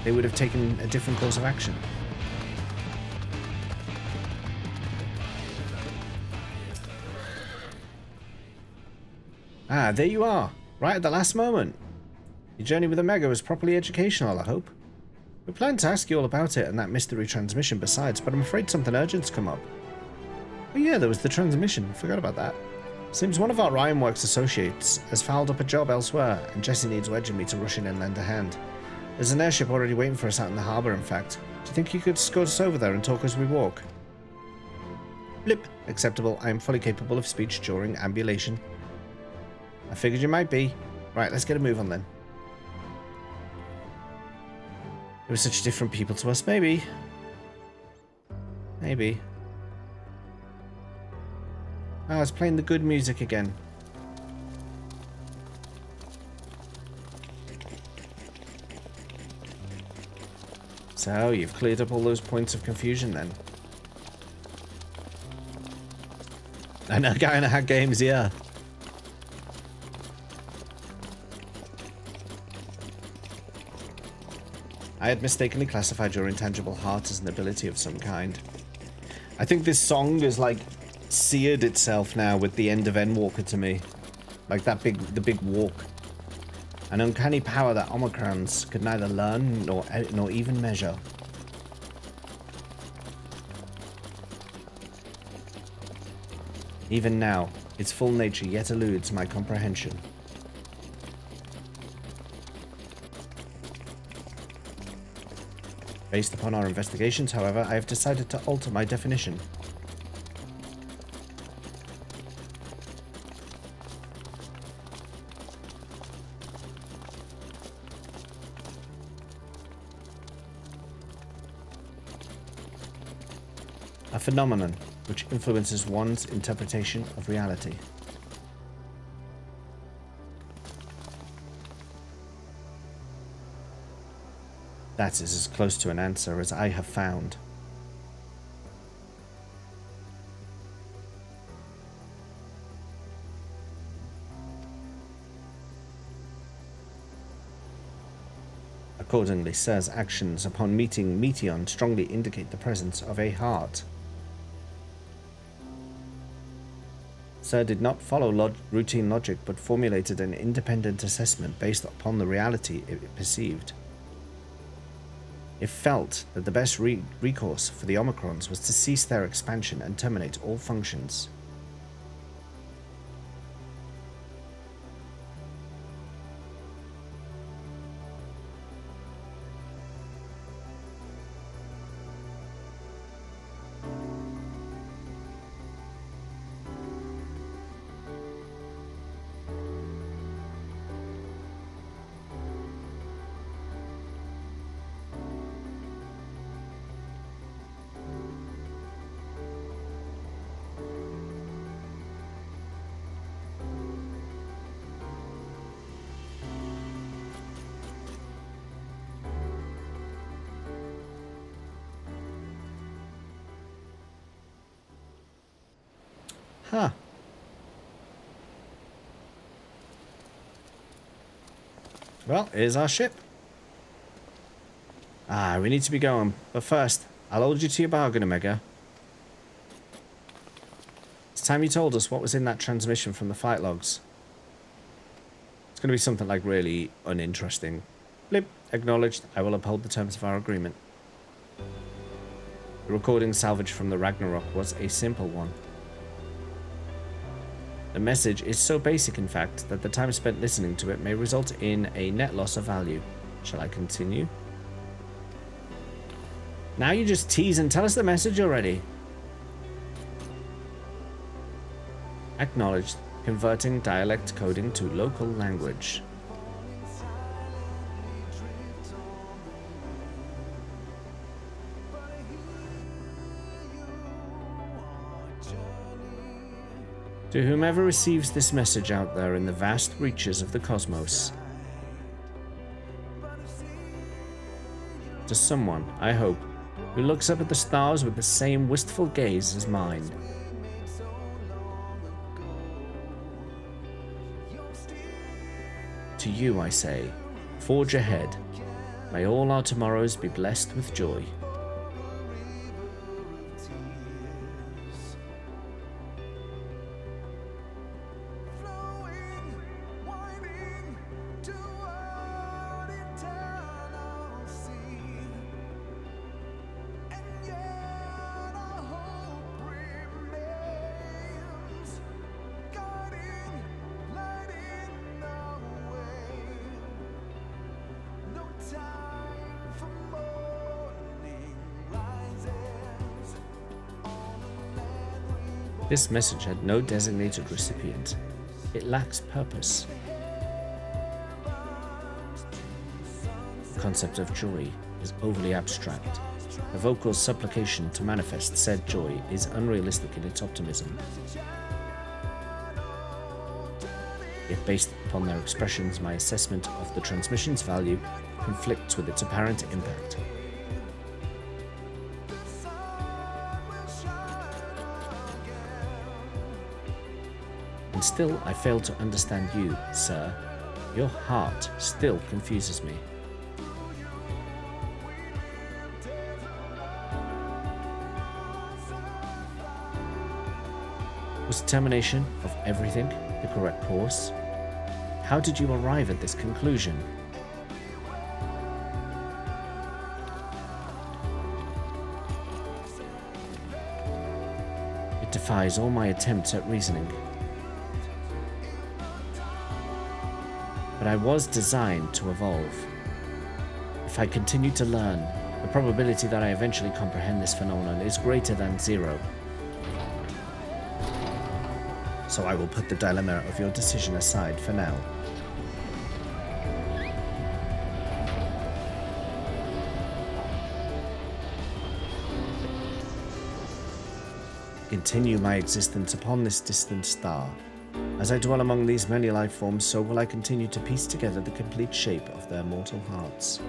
they would have taken a different course of action. Ah, there you are, right at the last moment. Your journey with Omega was properly educational, I hope. We planned to ask you all about it and that mystery transmission besides, but I'm afraid something urgent's come up. Oh yeah, there was the transmission. Forgot about that. Seems one of our Ironworks associates has fouled up a job elsewhere, and Jesse needs wedging me to rush in and lend a hand. There's an airship already waiting for us out in the harbour, in fact. Do you think you could escort us over there and talk as we walk? Blip. Acceptable. I am fully capable of speech during ambulation. I figured you might be. Right, let's get a move on then. They were such different people to us, maybe. Maybe. Oh, it's playing the good music again. So, you've cleared up all those points of confusion then. I know, guy in a hat games, yeah. I had mistakenly classified your intangible heart as an ability of some kind. I think this song is like seared itself now with the end of Endwalker to me. Like the big walk. An uncanny power that Omicrons could neither learn nor even measure. Even now, its full nature yet eludes my comprehension. Based upon our investigations, however, I have decided to alter my definition. A phenomenon which influences one's interpretation of reality. That is as close to an answer as I have found. Accordingly, Sir's actions upon meeting Meteon strongly indicate the presence of a heart. Sir did not follow routine logic, but formulated an independent assessment based upon the reality it perceived. It felt that the best recourse for the Omicrons was to cease their expansion and terminate all functions. Huh. Well, here's our ship. We need to be going. But first, I'll hold you to your bargain, Omega. It's time you told us what was in that transmission from the flight logs. It's going to be something like really uninteresting. Blip. Acknowledged. I will uphold the terms of our agreement. The recording salvaged from the Ragnarok was a simple one. The message is so basic, in fact, that the time spent listening to it may result in a net loss of value. Shall I continue? Now you just tease and tell us the message already. Acknowledged. Converting dialect coding to local language. To whomever receives this message out there in the vast reaches of the cosmos. To someone, I hope, who looks up at the stars with the same wistful gaze as mine. To you I say, forge ahead. May all our tomorrows be blessed with joy. This message had no designated recipient. It lacks purpose. The concept of joy is overly abstract. The vocal's supplication to manifest said joy is unrealistic in its optimism. Yet based upon their expressions, my assessment of the transmission's value conflicts with its apparent impact. And still, I fail to understand you, sir. Your heart still confuses me. Was termination of everything the correct course? How did you arrive at this conclusion? It defies all my attempts at reasoning. But I was designed to evolve. If I continue to learn, the probability that I eventually comprehend this phenomenon is greater than 0. So I will put the dilemma of your decision aside for now. Continue my existence upon this distant star. As I dwell among these many life forms, so will I continue to piece together the complete shape of their mortal hearts.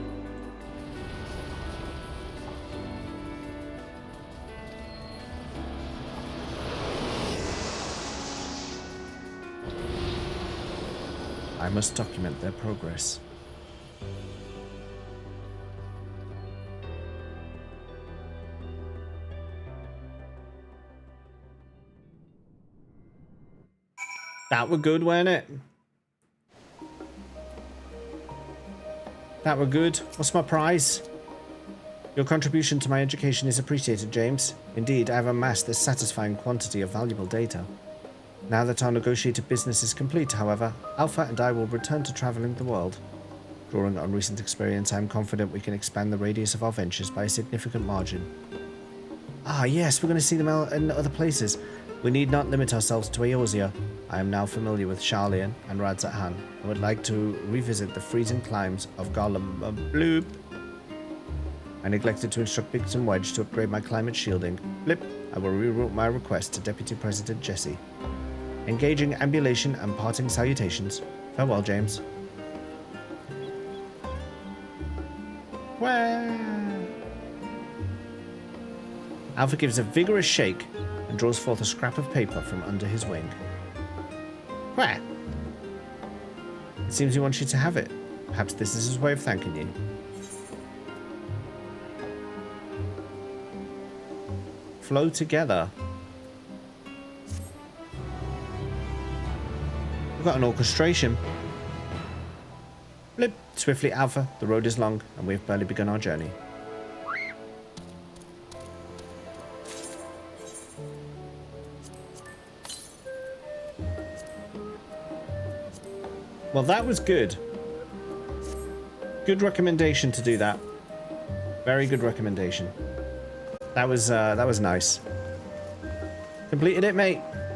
I must document their progress. That were good, weren't it? That were good. What's my prize? Your contribution to my education is appreciated, James. Indeed, I have amassed a satisfying quantity of valuable data. Now that our negotiated business is complete, however, Alpha and I will return to traveling the world. Drawing on recent experience, I am confident we can expand the radius of our ventures by a significant margin. Ah, yes, we're going to see them in other places. We need not limit ourselves to Eorzea. I am now familiar with Sharlayan and Radzat-Han, and would like to revisit the freezing climes of Gollum Bloop. I neglected to instruct Biggs and Wedge to upgrade my climate shielding. Blip, I will reroute my request to Deputy President Jesse. Engaging ambulation and parting salutations. Farewell, James. Well. Alpha gives a vigorous shake and draws forth a scrap of paper from under his wing. Where? It seems he wants you to have it. Perhaps this is his way of thanking you. Flow together. We've got an orchestration. Blip. Swiftly, Alpha. The road is long, and we've barely begun our journey. Well, that was good. Good recommendation to do that. Very good recommendation. That was nice. Completed it, mate.